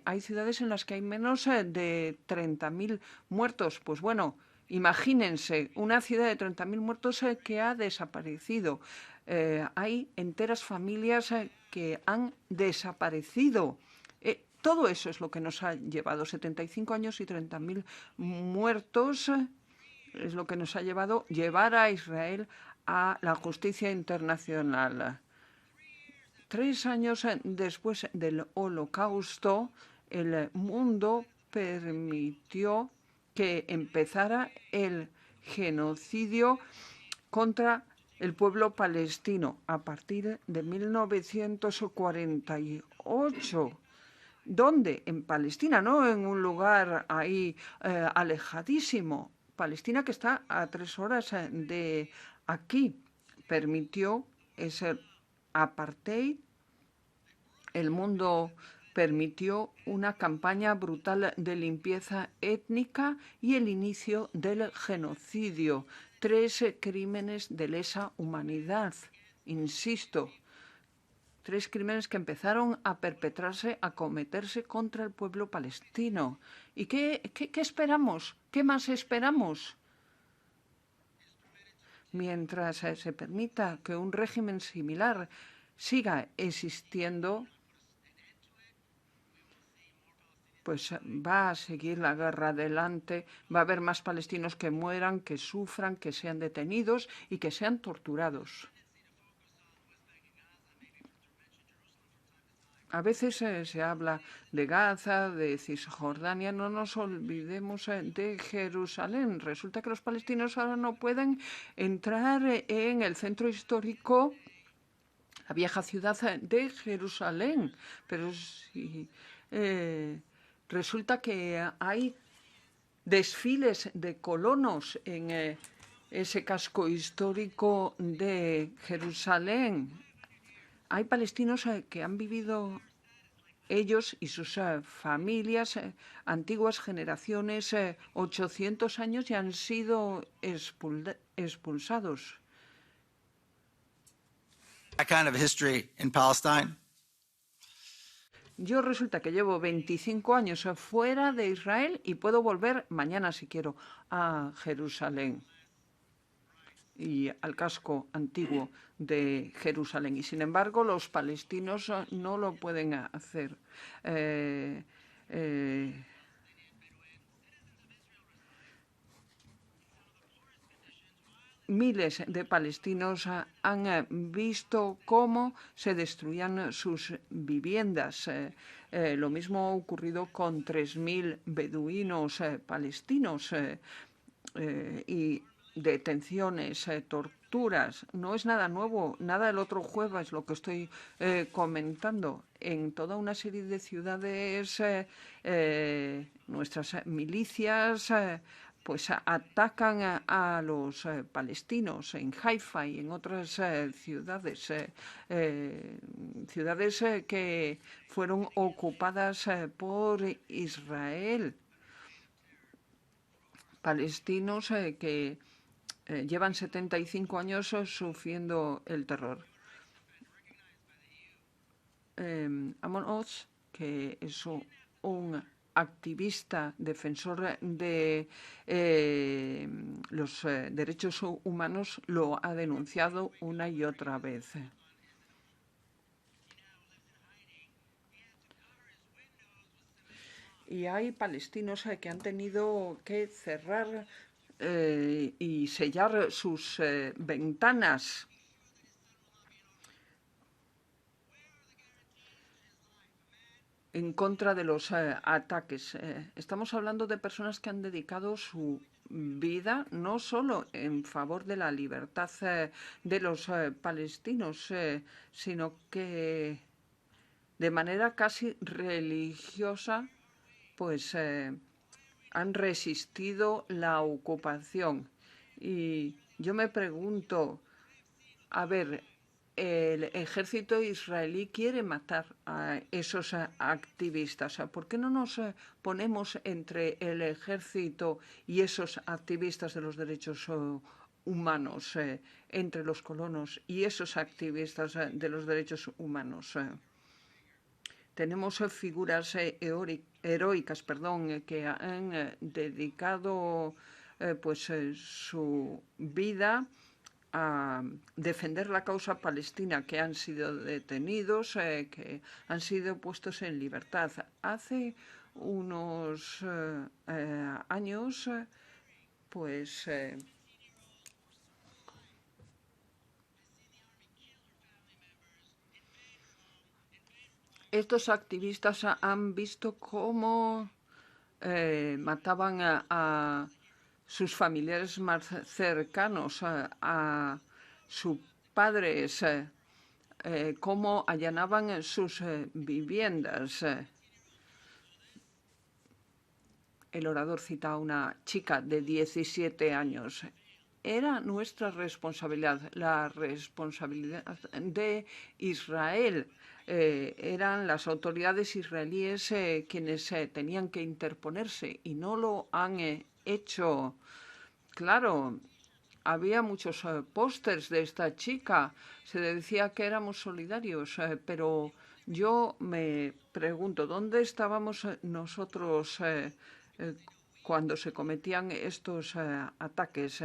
Hay ciudades en las que hay menos de 30.000 muertos. Pues bueno, imagínense una ciudad de 30.000 muertos que ha desaparecido. Hay enteras familias que han desaparecido. Todo eso es lo que nos ha llevado. 75 años y 30.000 muertos es lo que nos ha llevado llevar a Israel a la justicia internacional. 3 años después del Holocausto, el mundo permitió que empezara el genocidio contra el pueblo palestino a partir de 1948. ¿Dónde? En Palestina, no en un lugar ahí alejadísimo. Palestina, que está a 3 horas de aquí, permitió ese apartheid. El mundo permitió una campaña brutal de limpieza étnica y el inicio del genocidio. 3 crímenes de lesa humanidad, insisto. 3 crímenes que empezaron a perpetrarse, a cometerse contra el pueblo palestino. ¿Y qué esperamos? ¿Qué más esperamos? Mientras se permita que un régimen similar siga existiendo, pues va a seguir la guerra adelante, va a haber más palestinos que mueran, que sufran, que sean detenidos y que sean torturados. A veces se habla de Gaza, de Cisjordania, no nos olvidemos de Jerusalén. Resulta que los palestinos ahora no pueden entrar en el centro histórico, la vieja ciudad de Jerusalén, pero si resulta que hay desfiles de colonos en ese casco histórico de Jerusalén. Hay palestinos que han vivido, ellos y sus familias, antiguas generaciones, 800 años, y han sido expulsados. That kind of history in Palestine. Yo resulta que llevo 25 años fuera de Israel y puedo volver mañana, si quiero, a Jerusalén y al casco antiguo de Jerusalén. Y sin embargo, los palestinos no lo pueden hacer. miles de palestinos han visto cómo se destruían sus viviendas. Lo mismo ha ocurrido con 3.000 beduinos palestinos y detenciones, torturas. No es nada nuevo, nada del otro jueves lo que estoy comentando. En toda una serie de ciudades, nuestras milicias pues atacan a los palestinos en Haifa y en otras ciudades, ciudades que fueron ocupadas por Israel. Palestinos que llevan 75 años sufriendo el terror. Amon Oz, que es un activista defensor de los derechos humanos, lo ha denunciado una y otra vez. Y hay palestinos que han tenido que cerrar y sellar sus ventanas. En contra de los ataques. Estamos hablando de personas que han dedicado su vida no solo en favor de la libertad de los palestinos, sino que de manera casi religiosa pues han resistido la ocupación. Y yo me pregunto, a ver, el ejército israelí quiere matar a esos activistas. ¿Por qué no nos ponemos entre el ejército y esos activistas de los derechos humanos, entre los colonos y esos activistas de los derechos humanos? Tenemos figuras heroicas, que han dedicado pues su vida a defender la causa palestina, que han sido detenidos, que han sido puestos en libertad. Hace unos años, pues estos activistas han visto cómo mataban a sus familiares más cercanos, a sus padres, cómo allanaban sus viviendas. El orador cita a una chica de 17 años. Era nuestra responsabilidad, la responsabilidad de Israel. Eran las autoridades israelíes quienes tenían que interponerse y no lo han hecho. Claro, había muchos pósters de esta chica. Se decía que éramos solidarios, pero yo me pregunto, ¿dónde estábamos nosotros cuando se cometían estos ataques?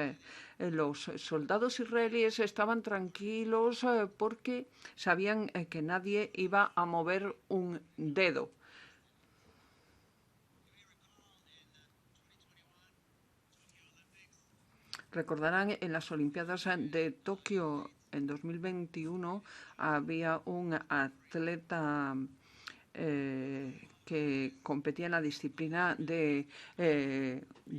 Los soldados israelíes estaban tranquilos porque sabían que nadie iba a mover un dedo. Recordarán, en las Olimpiadas de Tokio en 2021 había un atleta que competía en la disciplina de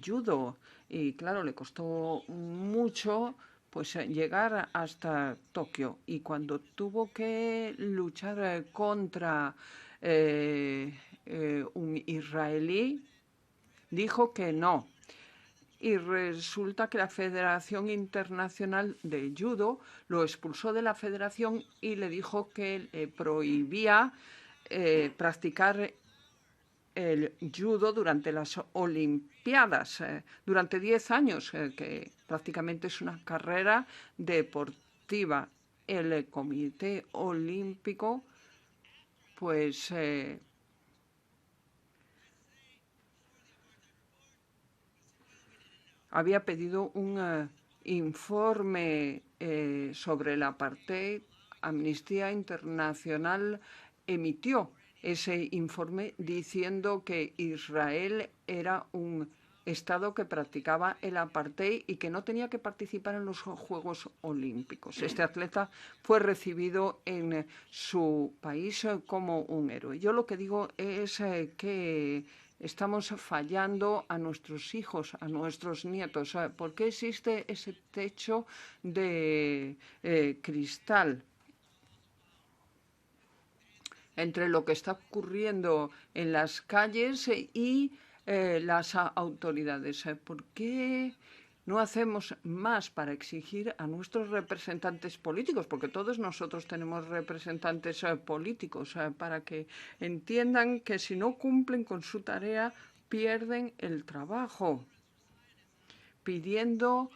judo y claro, le costó mucho pues llegar hasta Tokio, y cuando tuvo que luchar contra un israelí, dijo que no. Y resulta que la Federación Internacional de Judo lo expulsó de la federación y le dijo que le prohibía practicar el judo durante las Olimpiadas, durante 10 años, que prácticamente es una carrera deportiva. El Comité Olímpico, pues había pedido un informe sobre el apartheid. Amnistía Internacional emitió ese informe diciendo que Israel era un Estado que practicaba el apartheid y que no tenía que participar en los Juegos Olímpicos. Este atleta fue recibido en su país como un héroe. Yo lo que digo es que estamos fallando a nuestros hijos, a nuestros nietos. ¿Por qué existe ese techo de cristal entre lo que está ocurriendo en las calles y las autoridades? ¿Por qué no hacemos más para exigir a nuestros representantes políticos? Porque todos nosotros tenemos representantes políticos, para que entiendan que si no cumplen con su tarea pierden el trabajo, pidiendo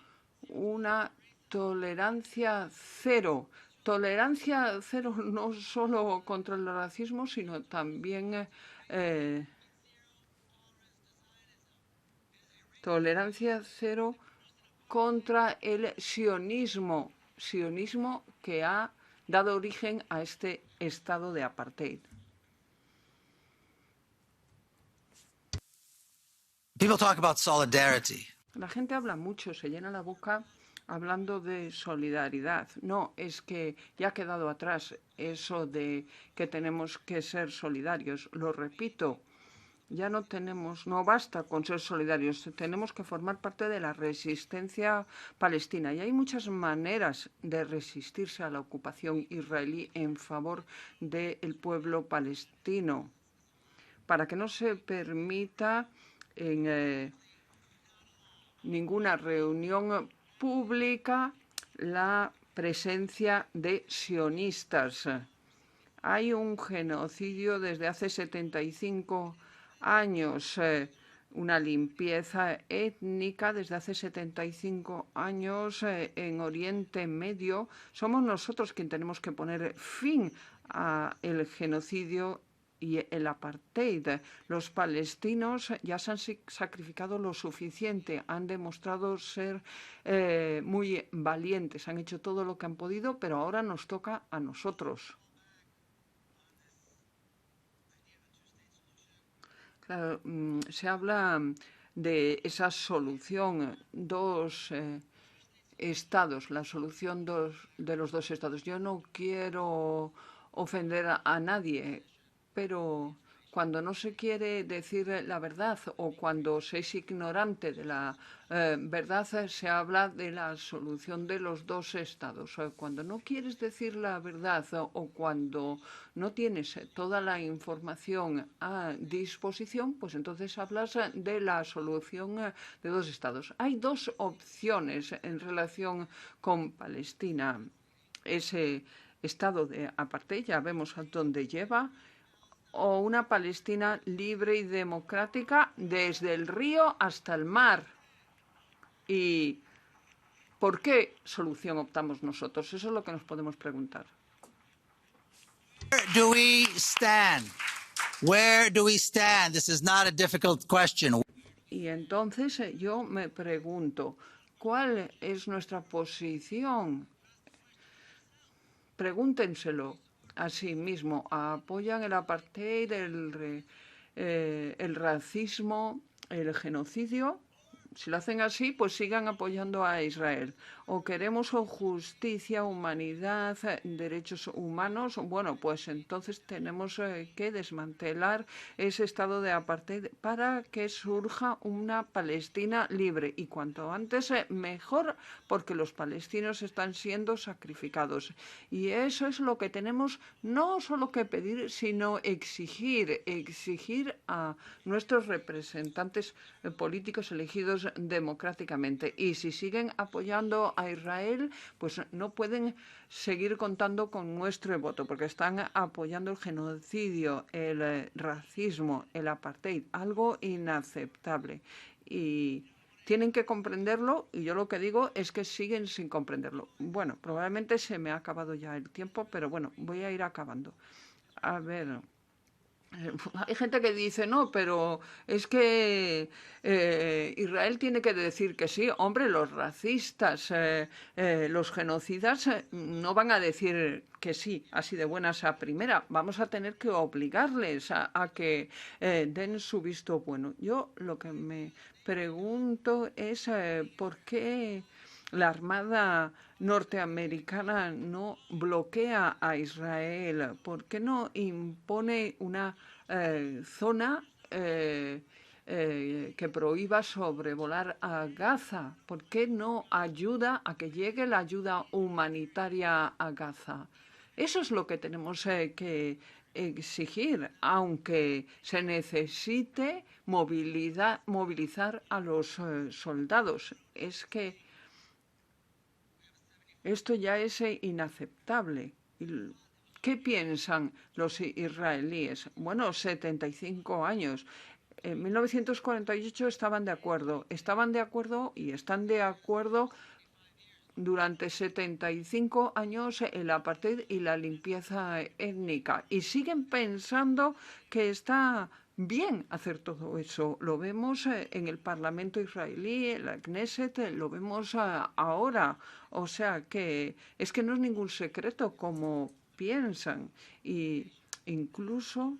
una tolerancia cero. Tolerancia cero no solo contra el racismo, sino también tolerancia cero contra el sionismo que ha dado origen a este estado de apartheid. People talk about solidarity. La gente habla mucho, se llena la boca hablando de solidaridad. No, es que ya ha quedado atrás eso de que tenemos que ser solidarios. Lo repito, ya no basta con ser solidarios, tenemos que formar parte de la resistencia palestina. Y hay muchas maneras de resistirse a la ocupación israelí en favor del pueblo palestino, para que no se permita en ninguna reunión pública la presencia de sionistas. Hay un genocidio desde hace 75 años, una limpieza étnica desde hace 75 años en Oriente Medio. Somos nosotros quienes tenemos que poner fin al genocidio y el apartheid. Los palestinos ya se han sacrificado lo suficiente, han demostrado ser muy valientes, han hecho todo lo que han podido, pero ahora nos toca a nosotros. Claro, se habla de esa solución, dos estados, la solución de los dos estados. Yo no quiero ofender a nadie, pero cuando no se quiere decir la verdad o cuando se es ignorante de la verdad, se habla de la solución de los dos estados. Cuando no quieres decir la verdad o cuando no tienes toda la información a disposición, pues entonces hablas de la solución de dos estados. Hay dos opciones en relación con Palestina. Ese estado de apartheid, ya vemos a dónde lleva, o una Palestina libre y democrática desde el río hasta el mar. ¿Y por qué solución optamos nosotros? Eso es lo que nos podemos preguntar. Where do we stand? Where do we stand? This is not a difficult question. Y entonces yo me pregunto, ¿cuál es nuestra posición? Pregúntenselo a sí mismo. ¿Apoyan el apartheid, el racismo, el genocidio? Si lo hacen así, pues sigan apoyando a Israel. ¿O queremos justicia, humanidad, derechos humanos? Bueno, pues entonces tenemos que desmantelar ese estado de apartheid para que surja una Palestina libre. Y cuanto antes, mejor, porque los palestinos están siendo sacrificados. Y eso es lo que tenemos no solo que pedir, sino exigir a nuestros representantes políticos elegidos democráticamente. Y si siguen apoyando a Israel, pues no pueden seguir contando con nuestro voto, porque están apoyando el genocidio, el racismo, el apartheid, algo inaceptable. Y tienen que comprenderlo, y yo lo que digo es que siguen sin comprenderlo. Bueno, probablemente se me ha acabado ya el tiempo, pero bueno, voy a ir acabando. A ver, Hay gente que dice, no, pero es que Israel tiene que decir que sí. Hombre, los racistas, los genocidas no van a decir que sí, así de buenas a primera. Vamos a tener que obligarles a que den su visto bueno. Yo lo que me pregunto es por qué la Armada norteamericana no bloquea a Israel, por qué no impone una zona que prohíba sobrevolar a Gaza, por qué no ayuda a que llegue la ayuda humanitaria a Gaza. Eso es lo que tenemos que exigir, aunque se necesite movilizar a los soldados. Es que esto ya es inaceptable. ¿Qué piensan los israelíes? Bueno, 75 años. En 1948 estaban de acuerdo y están de acuerdo durante 75 años el apartheid y la limpieza étnica. Y siguen pensando que está bien hacer todo eso. Lo vemos en el Parlamento israelí, en la Knesset, lo vemos ahora. O sea que es que no es ningún secreto como piensan. Y incluso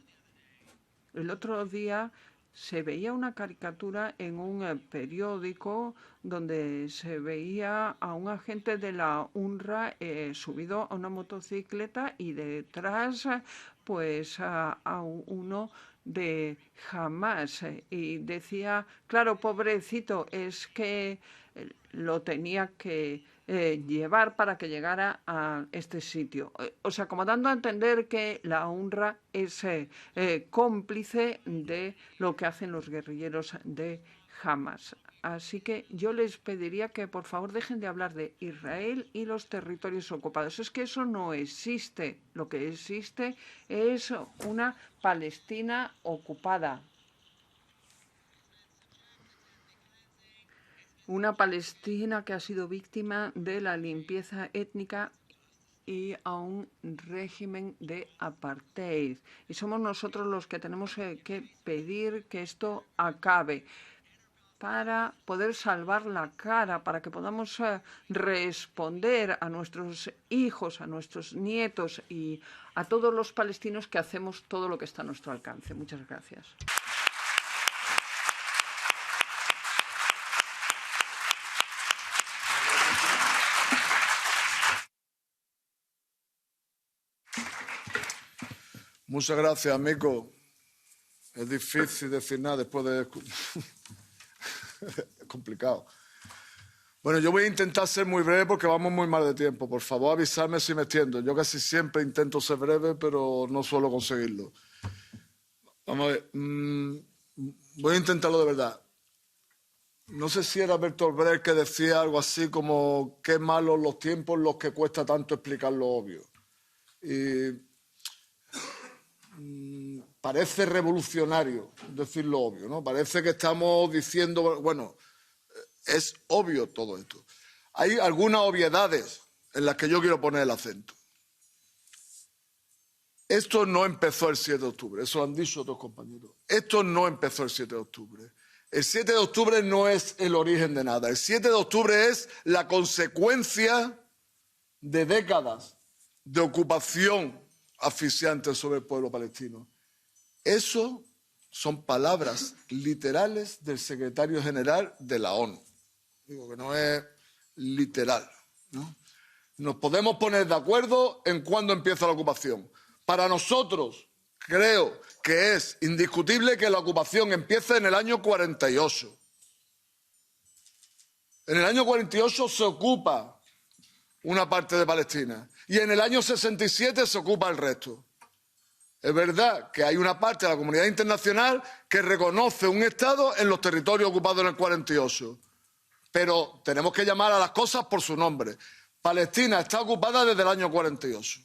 el otro día se veía una caricatura en un periódico donde se veía a un agente de la UNRWA subido a una motocicleta y detrás pues a uno de Hamas y decía, claro, pobrecito, es que lo tenía que llevar para que llegara a este sitio. O sea, como dando a entender que la UNRWA es cómplice de lo que hacen los guerrilleros de Hamas. Así que yo les pediría que por favor dejen de hablar de Israel y los territorios ocupados. Es que eso no existe. Lo que existe es una Palestina ocupada. Una Palestina que ha sido víctima de la limpieza étnica y a un régimen de apartheid. Y somos nosotros los que tenemos que pedir que esto acabe para poder salvar la cara, para que podamos responder a nuestros hijos, a nuestros nietos y a todos los palestinos que hacemos todo lo que está a nuestro alcance. Muchas gracias. Muchas gracias, amigo. Es difícil decir nada después de... Es complicado. Bueno, yo voy a intentar ser muy breve porque vamos muy mal de tiempo. Por favor, avisarme si me extiendo. Yo casi siempre intento ser breve, pero no suelo conseguirlo. Vamos a ver. Voy a intentarlo de verdad. No sé si era Bertolt Brecht que decía algo así como qué malos los tiempos los que cuesta tanto explicar lo obvio. Y parece revolucionario decir lo obvio, ¿no? Parece que estamos diciendo, bueno, es obvio todo esto. Hay algunas obviedades en las que yo quiero poner el acento. Esto no empezó el 7 de octubre, eso lo han dicho otros compañeros. Esto no empezó el 7 de octubre. El 7 de octubre no es el origen de nada. El 7 de octubre es la consecuencia de décadas de ocupación asfixiante sobre el pueblo palestino. Eso son palabras literales del secretario general de la ONU. Digo que no es literal, ¿no? Nos podemos poner de acuerdo en cuándo empieza la ocupación. Para nosotros, creo que es indiscutible que la ocupación empiece en el año 48. En el año 48 se ocupa una parte de Palestina y en el año 67 se ocupa el resto. Es verdad que hay una parte de la comunidad internacional que reconoce un Estado en los territorios ocupados en el 48. Pero tenemos que llamar a las cosas por su nombre. Palestina está ocupada desde el año 48.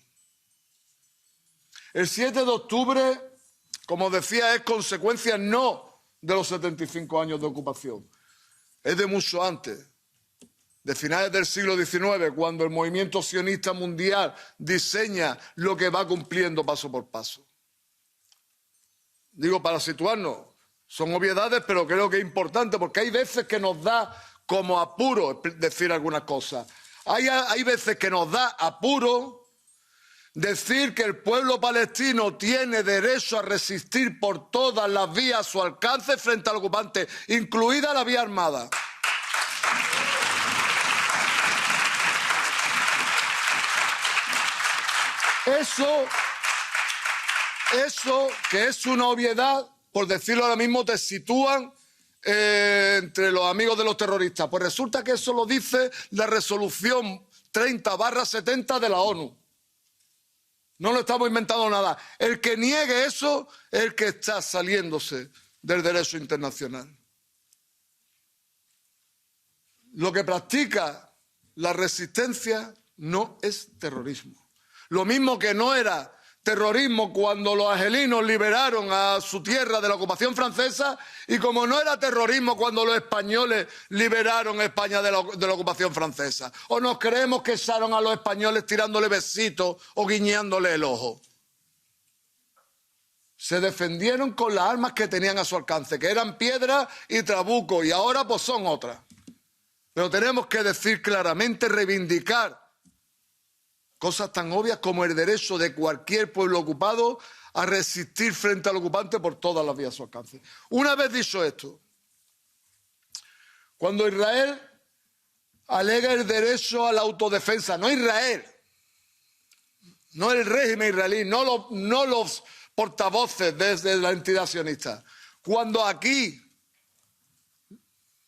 El 7 de octubre, como decía, es consecuencia no de los 75 años de ocupación. Es de mucho antes, de finales del siglo XIX, cuando el movimiento sionista mundial diseña lo que va cumpliendo paso por paso. digo para situarnos, son obviedades, pero creo que es importante porque hay veces que nos da como apuro decir algunas cosas. Hay veces que nos da apuro decir que el pueblo palestino tiene derecho a resistir por todas las vías a su alcance frente al ocupante, incluida la vía armada. Eso, que es una obviedad, por decirlo ahora mismo, te sitúan entre los amigos de los terroristas. Pues resulta que eso lo dice la resolución 30/70 de la ONU. No lo estamos inventando nada. El que niegue eso es el que está saliéndose del derecho internacional. Lo que practica la resistencia no es terrorismo. Lo mismo que no era terrorismo cuando los argelinos liberaron a su tierra de la ocupación francesa y como no era terrorismo cuando los españoles liberaron a España de la ocupación francesa. O nos creemos que echaron a los españoles tirándole besitos o guiñándole el ojo. Se defendieron con las armas que tenían a su alcance, que eran piedras y trabucos, y ahora pues son otras. Pero tenemos que decir claramente, reivindicar cosas tan obvias como el derecho de cualquier pueblo ocupado a resistir frente al ocupante por todas las vías a su alcance. Una vez dicho esto, cuando Israel alega el derecho a la autodefensa, no Israel, no el régimen israelí, no los portavoces desde la entidad sionista, cuando aquí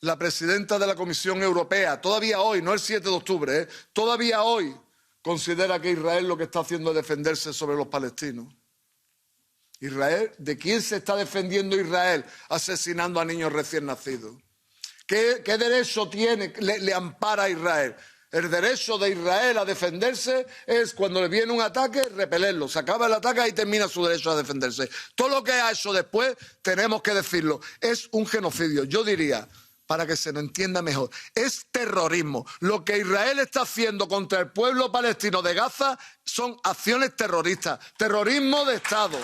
la presidenta de la Comisión Europea, todavía hoy, no el 7 de octubre, todavía hoy, considera que Israel lo que está haciendo es defenderse sobre los palestinos. Israel, ¿de quién se está defendiendo Israel asesinando a niños recién nacidos? ¿Qué derecho tiene, le ampara a Israel? El derecho de Israel a defenderse es cuando le viene un ataque, repelerlo. Se acaba el ataque y termina su derecho a defenderse. Todo lo que ha hecho después, tenemos que decirlo, es un genocidio. Yo diría, para que se nos entienda mejor, es terrorismo. Lo que Israel está haciendo contra el pueblo palestino de Gaza son acciones terroristas, terrorismo de Estado.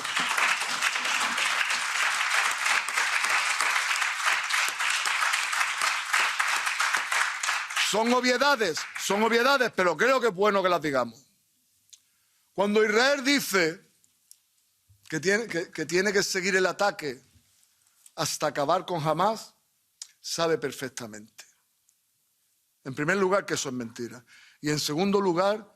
Son obviedades, pero creo que es bueno que las digamos. Cuando Israel dice que tiene que seguir el ataque hasta acabar con Hamás, sabe perfectamente, en primer lugar, que eso es mentira. Y en segundo lugar,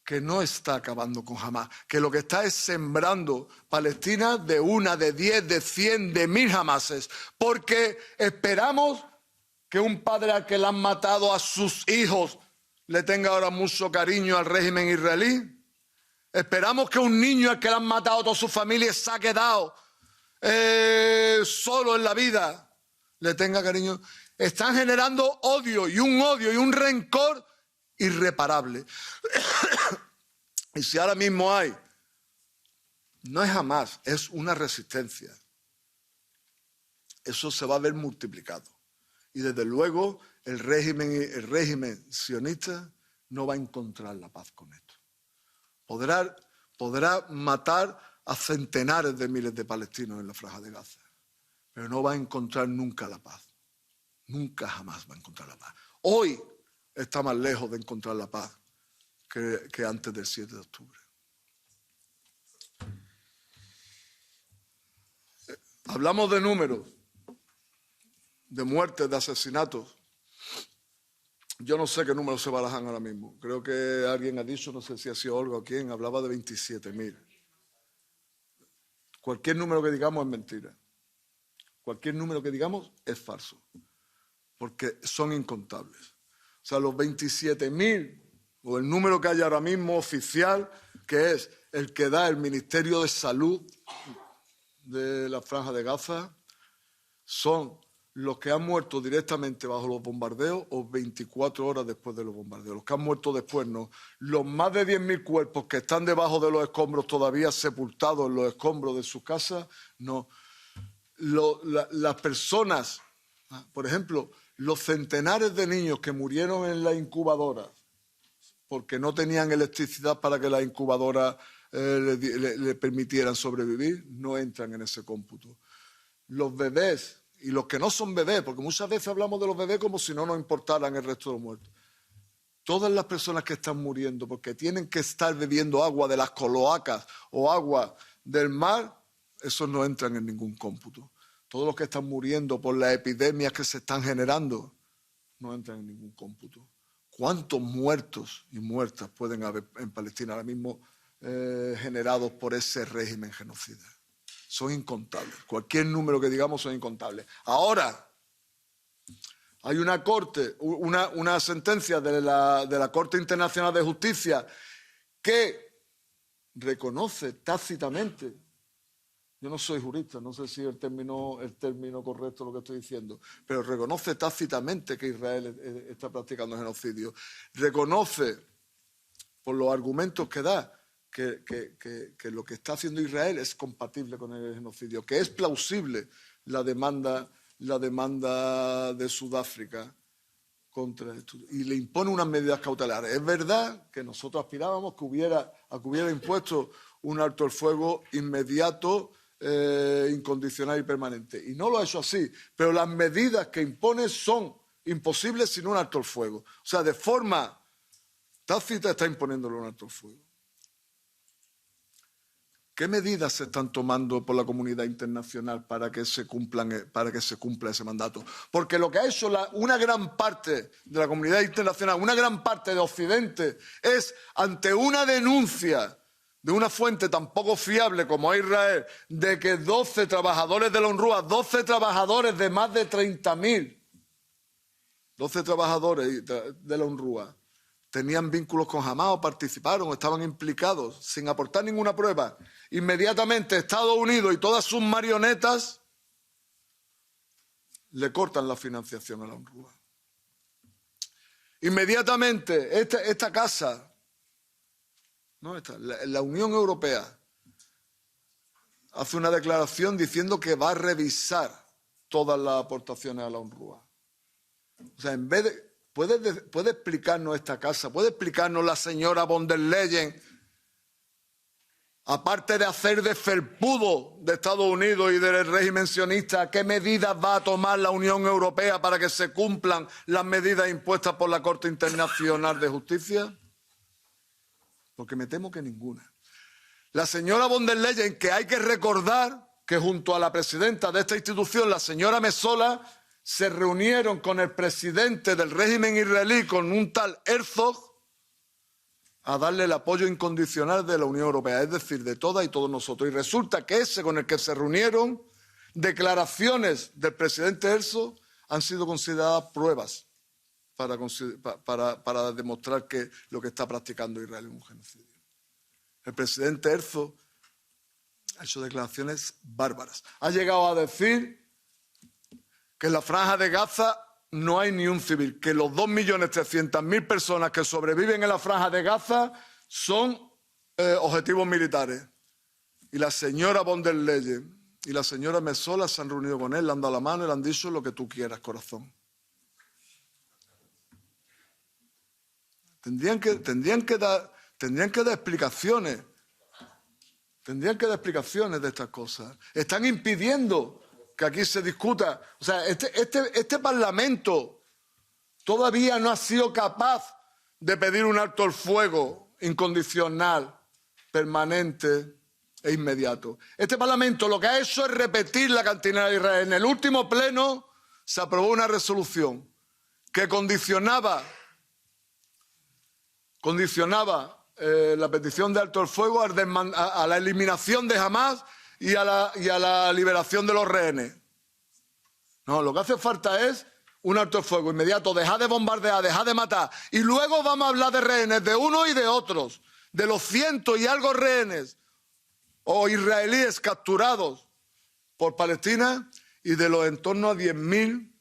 que no está acabando con Hamás, que lo que está es sembrando Palestina de 1, de 10, de 100, de 1000 Hamases. Porque esperamos que un padre al que le han matado a sus hijos le tenga ahora mucho cariño al régimen israelí. Esperamos que un niño al que le han matado a toda su familia se ha quedado solo en la vida le tenga cariño. Están generando odio y un rencor irreparable. Y si ahora mismo no es Hamás, es una resistencia, eso se va a ver multiplicado. Y desde luego el régimen sionista no va a encontrar la paz con esto. Podrá matar a centenares de miles de palestinos en la Franja de Gaza, pero no va a encontrar nunca la paz. Nunca jamás va a encontrar la paz. Hoy está más lejos de encontrar la paz que antes del 7 de octubre. Hablamos de números, de muertes, de asesinatos. Yo no sé qué números se barajan ahora mismo. Creo que alguien ha dicho, no sé si ha sido Olga o quién, hablaba de 27.000. Cualquier número que digamos es mentira. Cualquier número que digamos es falso, porque son incontables. O sea, los 27.000, o el número que hay ahora mismo oficial, que es el que da el Ministerio de Salud de la Franja de Gaza, son los que han muerto directamente bajo los bombardeos o 24 horas después de los bombardeos. Los que han muerto después no. Los más de 10.000 cuerpos que están debajo de los escombros todavía sepultados en los escombros de sus casas, no. Las personas, por ejemplo, los centenares de niños que murieron en la incubadora porque no tenían electricidad para que las incubadoras le permitieran sobrevivir, no entran en ese cómputo. Los bebés y los que no son bebés, porque muchas veces hablamos de los bebés como si no nos importaran el resto de los muertos. Todas las personas que están muriendo porque tienen que estar bebiendo agua de las cloacas o agua del mar, esos no entran en ningún cómputo. Todos los que están muriendo por las epidemias que se están generando, no entran en ningún cómputo. ¿Cuántos muertos y muertas pueden haber en Palestina ahora mismo generados por ese régimen genocida? Son incontables. Cualquier número que digamos son incontables. Ahora, hay una corte, una sentencia de la Corte Internacional de Justicia que reconoce tácitamente, yo no soy jurista, no sé si el término correcto lo que estoy diciendo, pero reconoce tácitamente que Israel está practicando genocidio. Reconoce, por los argumentos que da, que lo que está haciendo Israel es compatible con el genocidio, que es plausible la demanda de Sudáfrica contra esto, y le impone unas medidas cautelares. Es verdad que nosotros aspirábamos que hubiera impuesto un alto el fuego inmediato, incondicional y permanente, y no lo ha hecho así, pero las medidas que impone son imposibles sin un alto el fuego. O sea, de forma tácita está imponiéndole un alto el fuego. ¿Qué medidas se están tomando por la comunidad internacional para que se cumpla ese mandato? Porque lo que ha hecho una gran parte de la comunidad internacional, una gran parte de Occidente, es ante una denuncia de una fuente tan poco fiable como Israel, de que 12 trabajadores de la UNRWA, 12 trabajadores de más de 30.000, 12 trabajadores de la UNRWA, tenían vínculos con Hamás o participaron o estaban implicados sin aportar ninguna prueba. Inmediatamente Estados Unidos y todas sus marionetas le cortan la financiación a la UNRWA. Inmediatamente esta casa, la Unión Europea, hace una declaración diciendo que va a revisar todas las aportaciones a la UNRWA. O sea, en vez de... ¿Puede explicarnos esta casa? ¿Puede explicarnos la señora von der Leyen, aparte de hacer de felpudo de Estados Unidos y del régimen sionista, qué medidas va a tomar la Unión Europea para que se cumplan las medidas impuestas por la Corte Internacional de Justicia? Porque me temo que ninguna. La señora von der Leyen, que hay que recordar que junto a la presidenta de esta institución, la señora Metsola, se reunieron con el presidente del régimen israelí, con un tal Herzog, a darle el apoyo incondicional de la Unión Europea, es decir, de todas y todos nosotros. Y resulta que ese con el que se reunieron, declaraciones del presidente Herzog, han sido consideradas pruebas para demostrar que lo que está practicando Israel es un genocidio. El presidente Herzog ha hecho declaraciones bárbaras. Ha llegado a decir que en la Franja de Gaza no hay ni un civil, que los 2.300.000 personas que sobreviven en la Franja de Gaza son objetivos militares. Y la señora von der Leyen y la señora Metsola se han reunido con él, le han dado la mano y le han dicho lo que tú quieras, corazón. Tendrían que dar explicaciones. Tendrían que dar explicaciones de estas cosas. Están impidiendo que aquí se discuta. O sea, este Parlamento todavía no ha sido capaz de pedir un alto el fuego incondicional, permanente e inmediato. Este Parlamento lo que ha hecho es repetir la cantinela de Israel. En el último pleno se aprobó una resolución que condicionaba la petición de alto el fuego a la eliminación de Hamás y a la liberación de los rehenes. No, lo que hace falta es un alto el fuego inmediato, dejar de bombardear, dejar de matar. Y luego vamos a hablar de rehenes, de unos y de otros, de los cientos y algo rehenes o israelíes capturados por Palestina y de los en torno a 10.000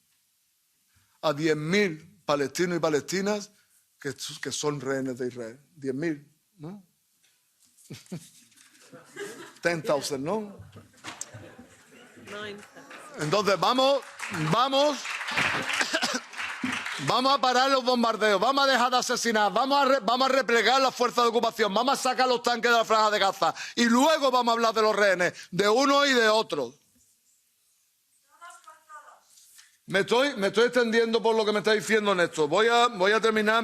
palestinos y palestinas que son rehenes de Israel. 10.000, ¿no? 10,000, ¿no? 9,000. Entonces vamos Vamos a parar los bombardeos, vamos a dejar de asesinar, vamos a replegar las fuerzas de ocupación, vamos a sacar los tanques de la Franja de Gaza y luego vamos a hablar de los rehenes, de unos y de otros. Me estoy extendiendo por lo que me está diciendo Néstor. Voy a terminar,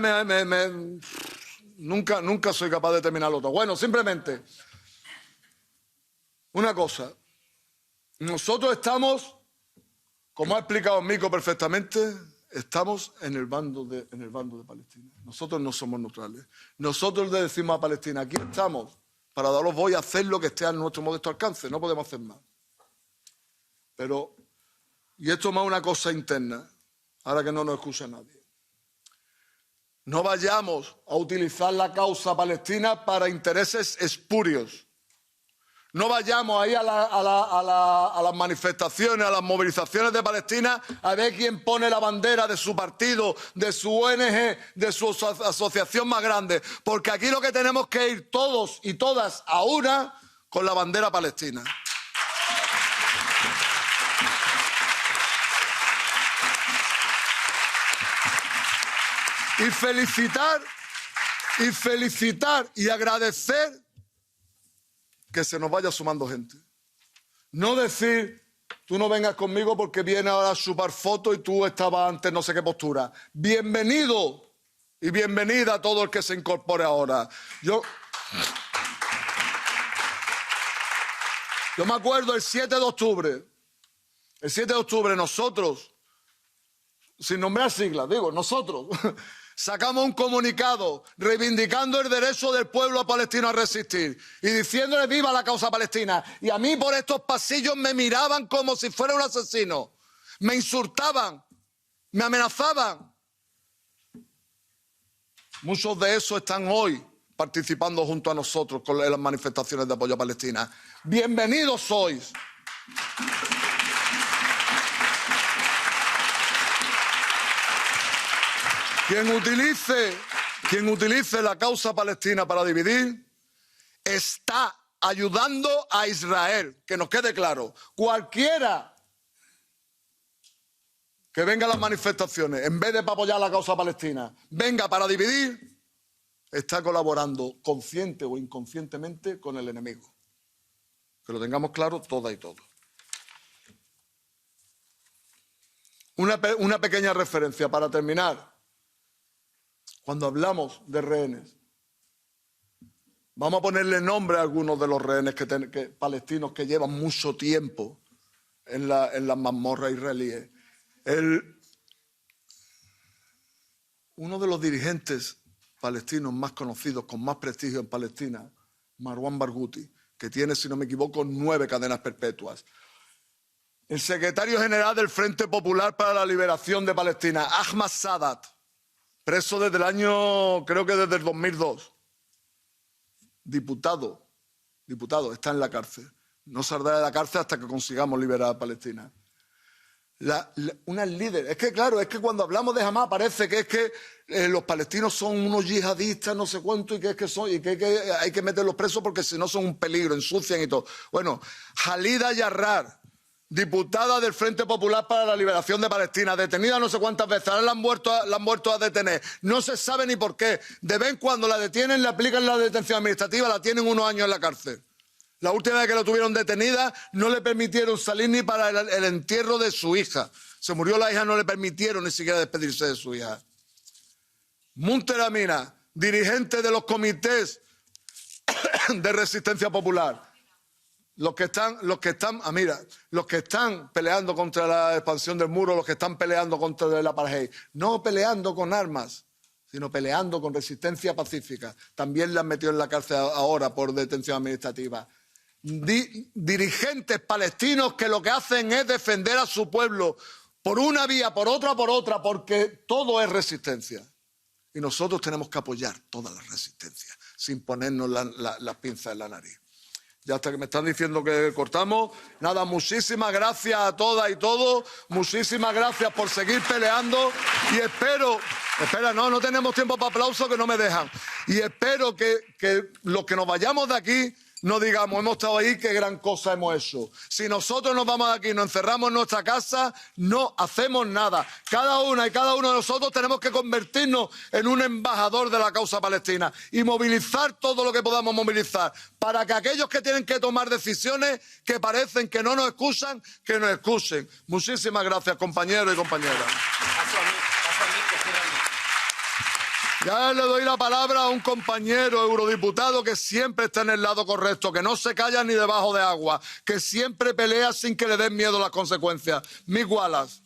nunca soy capaz de terminar lo otro. Bueno, simplemente, una cosa. Nosotros estamos, como ha explicado Mico perfectamente, estamos en el bando de Palestina. Nosotros no somos neutrales. Nosotros le decimos a Palestina, aquí estamos para daros voy a hacer lo que esté a nuestro modesto alcance. No podemos hacer más. Pero, y esto es más una cosa interna, ahora que no nos escucha nadie. No vayamos a utilizar la causa palestina para intereses espurios. No vayamos ahí a las manifestaciones, a las movilizaciones de Palestina a ver quién pone la bandera de su partido, de su ONG, de su asociación más grande. Porque aquí lo que tenemos que ir todos y todas a una con la bandera palestina. Y felicitar y agradecer que se nos vaya sumando gente. No decir, tú no vengas conmigo porque viene ahora a chupar fotos y tú estabas antes no sé qué postura. Bienvenido y bienvenida a todo el que se incorpore ahora. Yo me acuerdo el 7 de octubre. El 7 de octubre nosotros, sin nombrar siglas, digo, nosotros sacamos un comunicado reivindicando el derecho del pueblo palestino a resistir y diciéndole viva la causa palestina. Y a mí por estos pasillos me miraban como si fuera un asesino. Me insultaban, me amenazaban. Muchos de esos están hoy participando junto a nosotros en las manifestaciones de apoyo a Palestina. Bienvenidos sois. Quien utilice la causa palestina para dividir está ayudando a Israel, que nos quede claro. Cualquiera que venga a las manifestaciones, en vez de para apoyar la causa palestina, venga para dividir, está colaborando consciente o inconscientemente con el enemigo. Que lo tengamos claro todas y todos. Una pequeña referencia para terminar. Cuando hablamos de rehenes, vamos a ponerle nombre a algunos de los rehenes palestinos que llevan mucho tiempo en las mazmorras israelíes. Uno de los dirigentes palestinos más conocidos, con más prestigio en Palestina, Marwan Barghouti, que tiene, si no me equivoco, 9 cadenas perpetuas. El secretario general del Frente Popular para la Liberación de Palestina, Ahmad Sadat, preso desde el año, creo que desde el 2002. Diputado, está en la cárcel. No saldrá de la cárcel hasta que consigamos liberar a Palestina. Una líder. Es que claro, es que cuando hablamos de Hamás parece que es que los palestinos son unos yihadistas, no sé cuánto, y que hay que meterlos presos porque si no son un peligro, ensucian y todo. Bueno, Khalida Yarrar, diputada del Frente Popular para la Liberación de Palestina, detenida no sé cuántas veces, ahora la han vuelto a detener. No se sabe ni por qué. De vez en cuando la detienen, le aplican la detención administrativa, la tienen unos años en la cárcel. La última vez que la tuvieron detenida no le permitieron salir ni para el entierro de su hija. Se murió la hija, no le permitieron ni siquiera despedirse de su hija. Munter Amina, dirigente de los comités de resistencia popular. Los que están peleando contra la expansión del muro, los que están peleando contra el apartheid, no peleando con armas, sino peleando con resistencia pacífica. También la han metido en la cárcel ahora por detención administrativa. Dirigentes palestinos que lo que hacen es defender a su pueblo por una vía, por otra, porque todo es resistencia. Y nosotros tenemos que apoyar toda la resistencia, sin ponernos las pinzas en la nariz. Ya hasta que me están diciendo que cortamos. Nada, muchísimas gracias a todas y todos. Muchísimas gracias por seguir peleando. Y espero... Espera, no tenemos tiempo para aplausos que no me dejan. Y espero que los que nos vayamos de aquí no digamos, hemos estado ahí, qué gran cosa hemos hecho. Si nosotros nos vamos de aquí y nos encerramos en nuestra casa, no hacemos nada. Cada una y cada uno de nosotros tenemos que convertirnos en un embajador de la causa palestina y movilizar todo lo que podamos movilizar para que aquellos que tienen que tomar decisiones que parecen que no nos escuchan, que nos escuchen. Muchísimas gracias, compañeros y compañeras. Ya le doy la palabra a un compañero eurodiputado que siempre está en el lado correcto, que no se calla ni debajo de agua, que siempre pelea sin que le den miedo las consecuencias. Mick Wallace.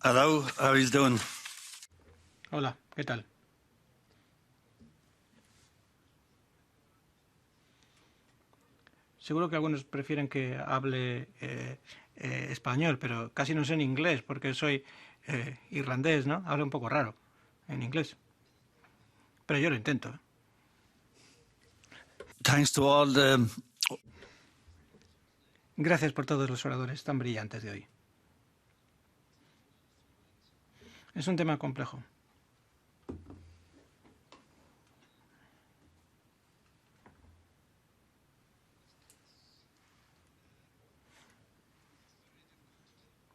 Hello, how is doing? Hola, ¿qué tal? Seguro que algunos prefieren que hable español, pero casi no sé en inglés porque soy irlandés, ¿no? Hablo un poco raro en inglés. Pero yo lo intento. Thanks to all the... Gracias por todos los oradores tan brillantes de hoy. Es un tema complejo.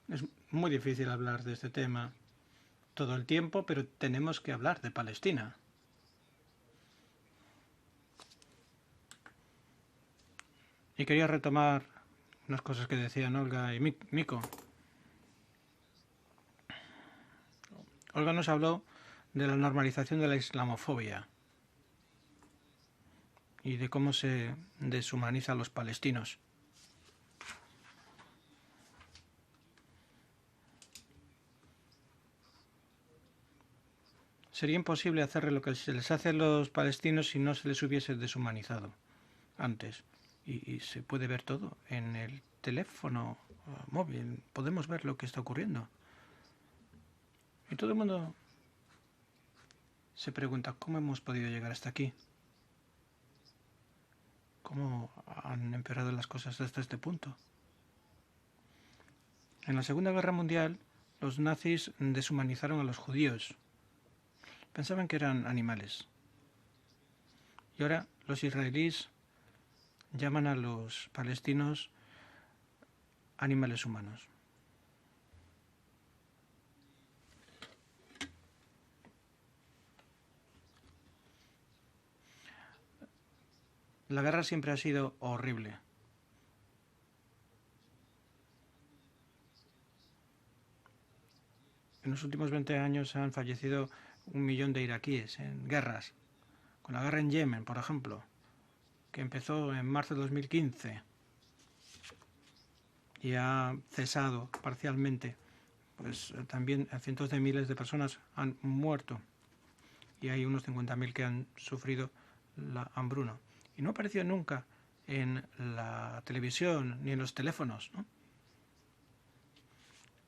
Es muy difícil hablar de este tema todo el tiempo, pero tenemos que hablar de Palestina. Y quería retomar unas cosas que decían Olga y Miko. Olga nos habló de la normalización de la islamofobia y de cómo se deshumaniza a los palestinos. Sería imposible hacerle lo que se les hace a los palestinos si no se les hubiese deshumanizado antes. Y se puede ver todo en el teléfono móvil. Podemos ver lo que está ocurriendo. Y todo el mundo se pregunta cómo hemos podido llegar hasta aquí. ¿Cómo han empeorado las cosas hasta este punto? En la Segunda Guerra Mundial, los nazis deshumanizaron a los judíos. Pensaban que eran animales. Y ahora los israelíes llaman a los palestinos animales humanos. La guerra siempre ha sido horrible. En los últimos 20 años han fallecido 1 millón de iraquíes en guerras. Con la guerra en Yemen, por ejemplo, que empezó en marzo de 2015 y ha cesado parcialmente, pues también cientos de miles de personas han muerto y hay unos 50.000 que han sufrido la hambruna. Y no apareció nunca en la televisión ni en los teléfonos, ¿no?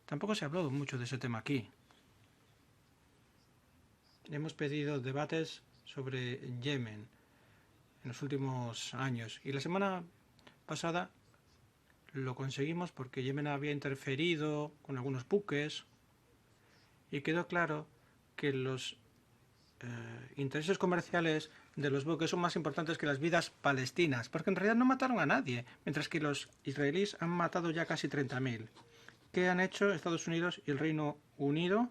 Tampoco se ha hablado mucho de ese tema aquí. Hemos pedido debates sobre Yemen en los últimos años y la semana pasada lo conseguimos porque Yemen había interferido con algunos buques y quedó claro que los intereses comerciales de los buques son más importantes que las vidas palestinas, porque en realidad no mataron a nadie, mientras que los israelíes han matado ya casi 30.000. ¿Qué han hecho Estados Unidos y el Reino Unido?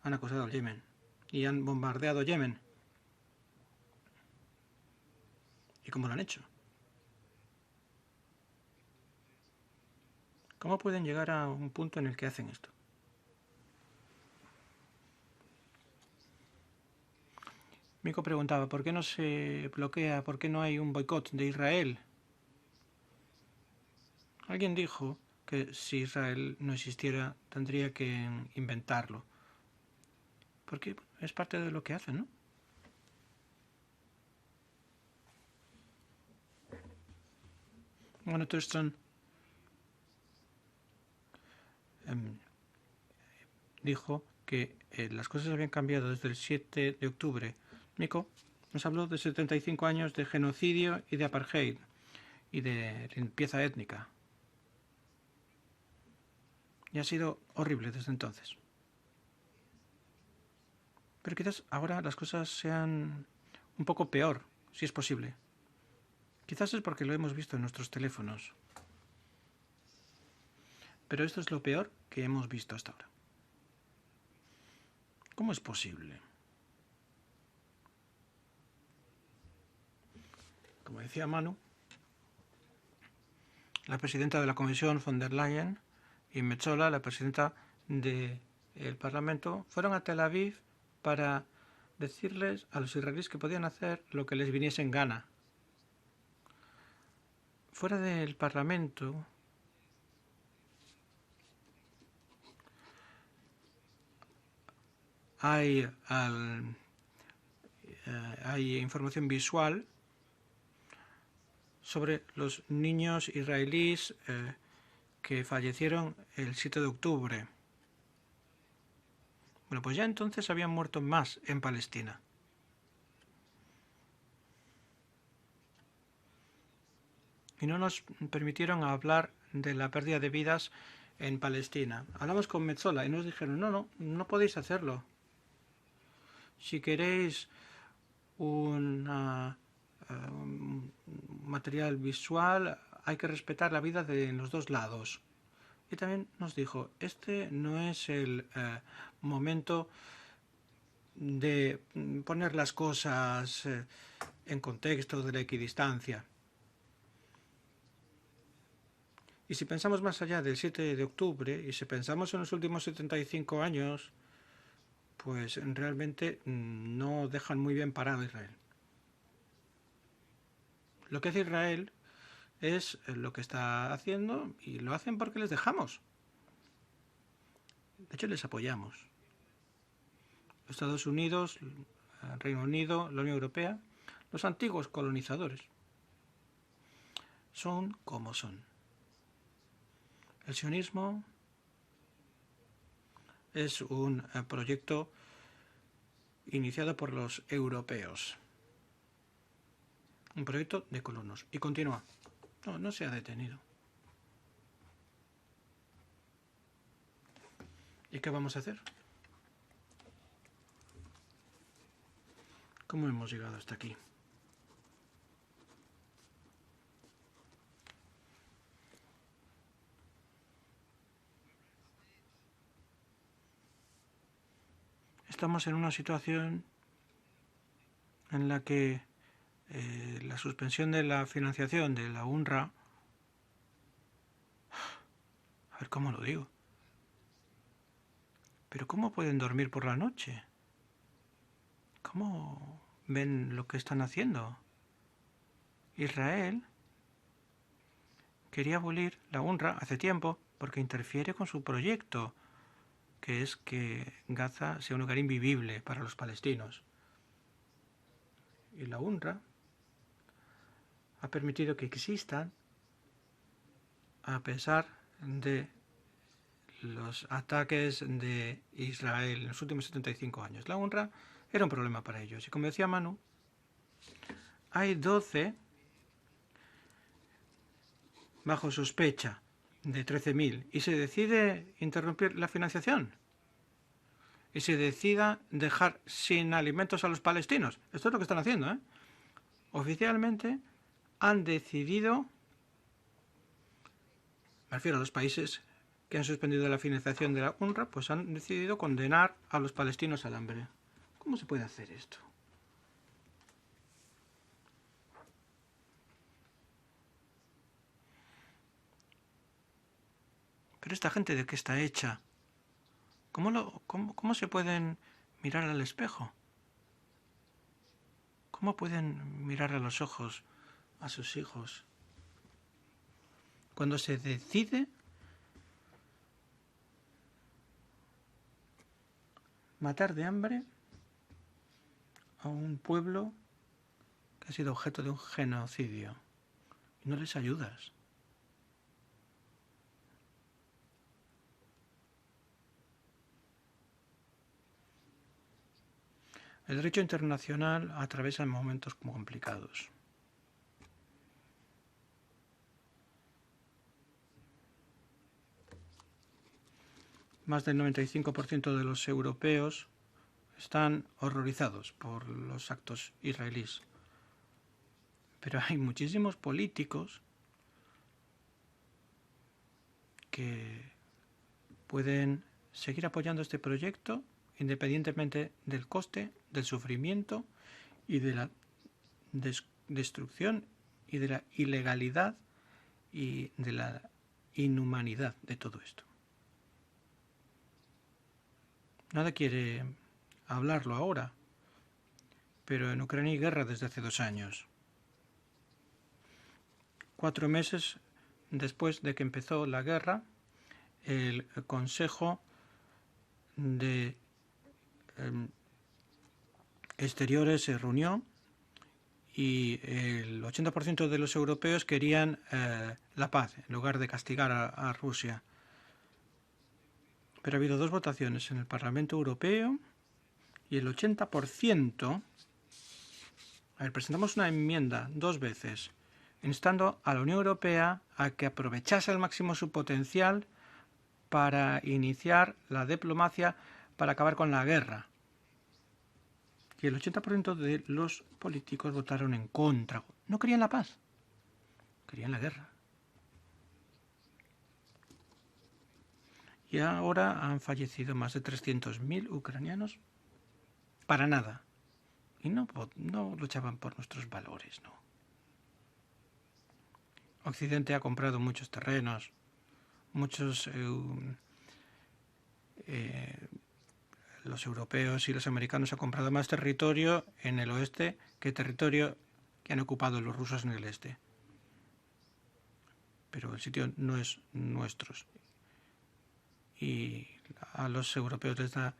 Han acusado al Yemen y han bombardeado Yemen. ¿Y cómo lo han hecho? ¿Cómo pueden llegar a un punto en el que hacen esto? Mico preguntaba, ¿por qué no se bloquea, por qué no hay un boicot de Israel? Alguien dijo que si Israel no existiera tendría que inventarlo. Porque es parte de lo que hacen, ¿no? Bueno, Thurston dijo que las cosas habían cambiado desde el 7 de octubre. Mico nos habló de 75 años de genocidio y de apartheid y de limpieza étnica. Y ha sido horrible desde entonces. Pero quizás ahora las cosas sean un poco peor, si es posible. Quizás es porque lo hemos visto en nuestros teléfonos. Pero esto es lo peor que hemos visto hasta ahora. ¿Cómo es posible? Como decía Manu, la presidenta de la Comisión, von der Leyen, y Metsola, la presidenta del Parlamento, fueron a Tel Aviv para decirles a los israelíes que podían hacer lo que les viniese en gana. Fuera del Parlamento hay información visual sobre los niños israelíes que fallecieron el 7 de octubre. Bueno, pues ya entonces habían muerto más en Palestina. Y no nos permitieron hablar de la pérdida de vidas en Palestina. Hablamos con Metzola y nos dijeron, no podéis hacerlo. Si queréis un material visual, hay que respetar la vida de los dos lados. Y también nos dijo, este no es el momento de poner las cosas en contexto de la equidistancia. Y si pensamos más allá del 7 de octubre, y si pensamos en los últimos 75 años, pues realmente no dejan muy bien parado a Israel. Lo que hace Israel es lo que está haciendo y lo hacen porque les dejamos. De hecho, les apoyamos. Estados Unidos, Reino Unido, la Unión Europea, los antiguos colonizadores, son como son. El sionismo es un proyecto iniciado por los europeos. Un proyecto de colonos. Y continúa. No se ha detenido. ¿Y qué vamos a hacer? ¿Cómo hemos llegado hasta aquí? Estamos en una situación en la que la suspensión de la financiación de la UNRWA, a ver cómo lo digo, pero ¿cómo pueden dormir por la noche? ¿Cómo ven lo que están haciendo? Israel quería abolir la UNRWA hace tiempo porque interfiere con su proyecto, que es que Gaza sea un lugar invivible para los palestinos. Y la UNRWA ha permitido que existan a pesar de los ataques de Israel en los últimos 75 años. La UNRWA era un problema para ellos. Y como decía Manu, hay 12 bajo sospecha de 13.000 y se decide interrumpir la financiación y se decida dejar sin alimentos a los palestinos. Esto es lo que están haciendo, ¿eh? Oficialmente han decidido, me refiero a los países que han suspendido la financiación de la UNRWA, pues han decidido condenar a los palestinos al hambre. ¿Cómo se puede hacer esto? Pero esta gente, ¿de qué está hecha? ¿Cómo se pueden mirar al espejo? ¿Cómo pueden mirar a los ojos a sus hijos? Cuando se decide matar de hambre a un pueblo que ha sido objeto de un genocidio y no les ayudas. El derecho internacional atraviesa momentos muy complicados. Más del 95% de los europeos están horrorizados por los actos israelíes. Pero hay muchísimos políticos que pueden seguir apoyando este proyecto independientemente del coste, del sufrimiento y de la destrucción y de la ilegalidad y de la inhumanidad de todo esto. Nadie quiere hablarlo ahora, pero en Ucrania hay guerra desde hace 2 años. 4 meses después de que empezó la guerra, el Consejo de Exteriores se reunió y el 80% de los europeos querían la paz en lugar de castigar a Rusia. Pero ha habido 2 votaciones en el Parlamento Europeo y el 80%... A ver, presentamos una enmienda 2 veces, instando a la Unión Europea a que aprovechase al máximo su potencial para iniciar la diplomacia para acabar con la guerra. Y el 80% de los políticos votaron en contra. No querían la paz, querían la guerra. Y ahora han fallecido más de 300.000 ucranianos para nada. Y no luchaban por nuestros valores, no. Occidente ha comprado muchos terrenos, los europeos y los americanos han comprado más territorio en el oeste que territorio que han ocupado los rusos en el este. Pero el sitio no es nuestro. Y a los europeos les da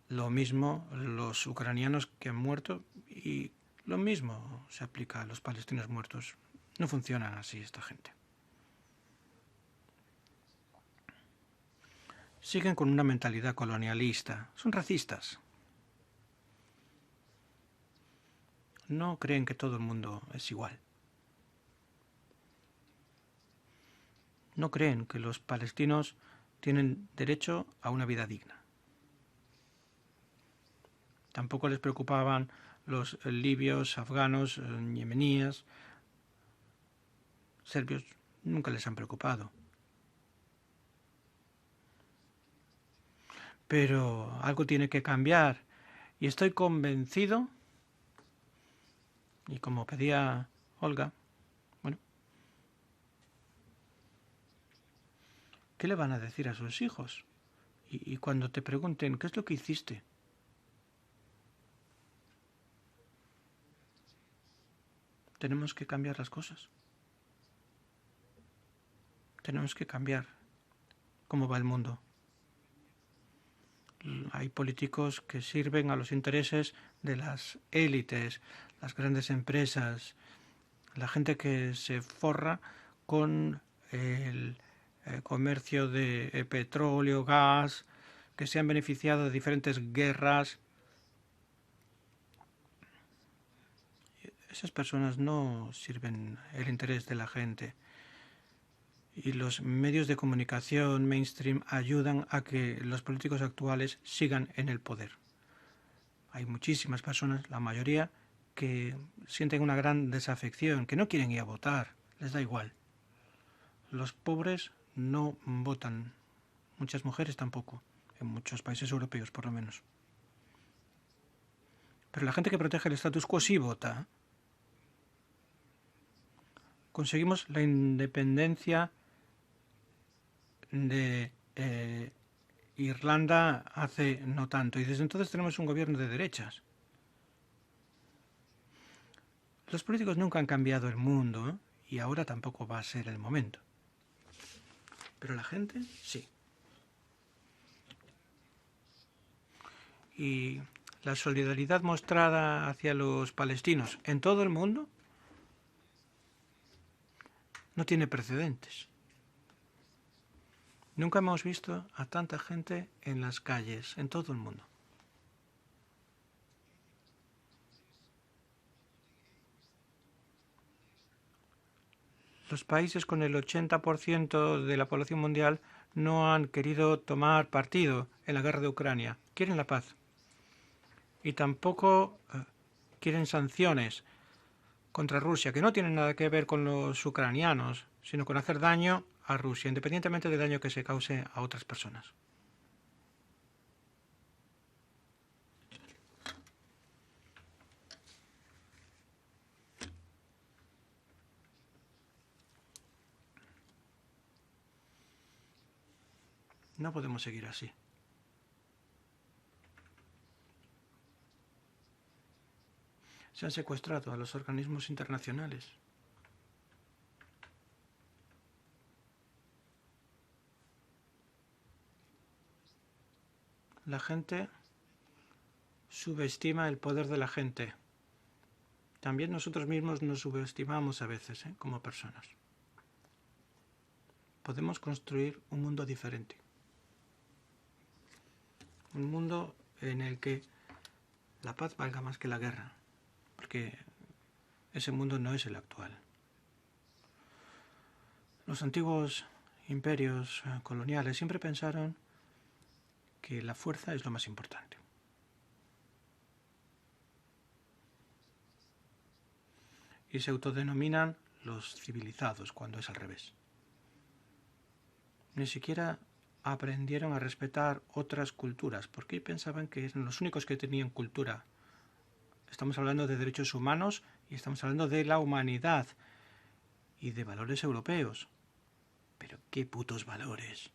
lo mismo los ucranianos que han muerto y lo mismo se aplica a los palestinos muertos. No funcionan así esta gente. Siguen con una mentalidad colonialista. Son racistas. No creen que todo el mundo es igual. No creen que los palestinos tienen derecho a una vida digna. Tampoco les preocupaban los libios, afganos, yemeníes, serbios. Nunca les han preocupado. Pero algo tiene que cambiar y estoy convencido, y como pedía Olga, bueno, ¿qué le van a decir a sus hijos? Y cuando te pregunten, ¿qué es lo que hiciste? Tenemos que cambiar las cosas. Tenemos que cambiar cómo va el mundo. Hay políticos que sirven a los intereses de las élites, las grandes empresas, la gente que se forra con el comercio de petróleo, gas, que se han beneficiado de diferentes guerras. Esas personas no sirven el interés de la gente. Y los medios de comunicación mainstream ayudan a que los políticos actuales sigan en el poder. Hay muchísimas personas, la mayoría, que sienten una gran desafección, que no quieren ir a votar, les da igual. Los pobres no votan, muchas mujeres tampoco, en muchos países europeos por lo menos. Pero la gente que protege el status quo sí vota. Conseguimos la independencia de Irlanda hace no tanto, y desde entonces tenemos un gobierno de derechas. Los políticos nunca han cambiado el mundo, ¿eh? Y ahora tampoco va a ser el momento. Pero la gente, sí. Y la solidaridad mostrada hacia los palestinos en todo el mundo no tiene precedentes. Nunca hemos visto a tanta gente en las calles, en todo el mundo. Los países con el 80% de la población mundial no han querido tomar partido en la guerra de Ucrania. Quieren la paz. Y tampoco quieren sanciones contra Rusia, que no tienen nada que ver con los ucranianos, sino con hacer daño a Rusia, independientemente del daño que se cause a otras personas. No podemos seguir así. Se han secuestrado a los organismos internacionales. La gente subestima el poder de la gente. También nosotros mismos nos subestimamos a veces, como personas. Podemos construir un mundo diferente. Un mundo en el que la paz valga más que la guerra, porque ese mundo no es el actual. Los antiguos imperios coloniales siempre pensaron que la fuerza es lo más importante. Y se autodenominan los civilizados cuando es al revés. Ni siquiera aprendieron a respetar otras culturas, porque pensaban que eran los únicos que tenían cultura. Estamos hablando de derechos humanos y estamos hablando de la humanidad y de valores europeos. Pero qué putos valores.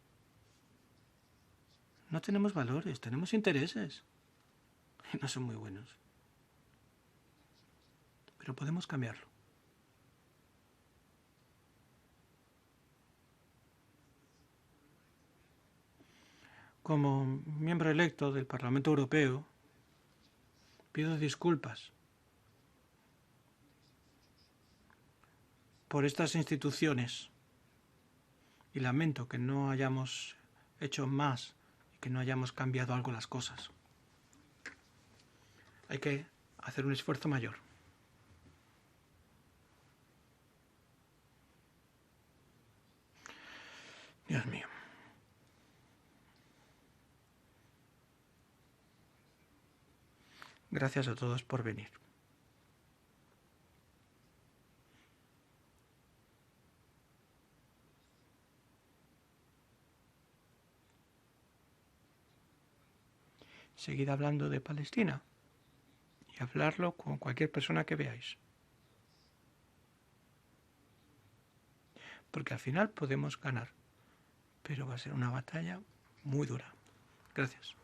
No tenemos valores, tenemos intereses. Y no son muy buenos. Pero podemos cambiarlo. Como miembro electo del Parlamento Europeo, pido disculpas por estas instituciones y lamento que no hayamos hecho más y que no hayamos cambiado algo las cosas. Hay que hacer un esfuerzo mayor. Dios mío. Gracias a todos por venir. Seguid hablando de Palestina y hablarlo con cualquier persona que veáis. Porque al final podemos ganar, pero va a ser una batalla muy dura. Gracias.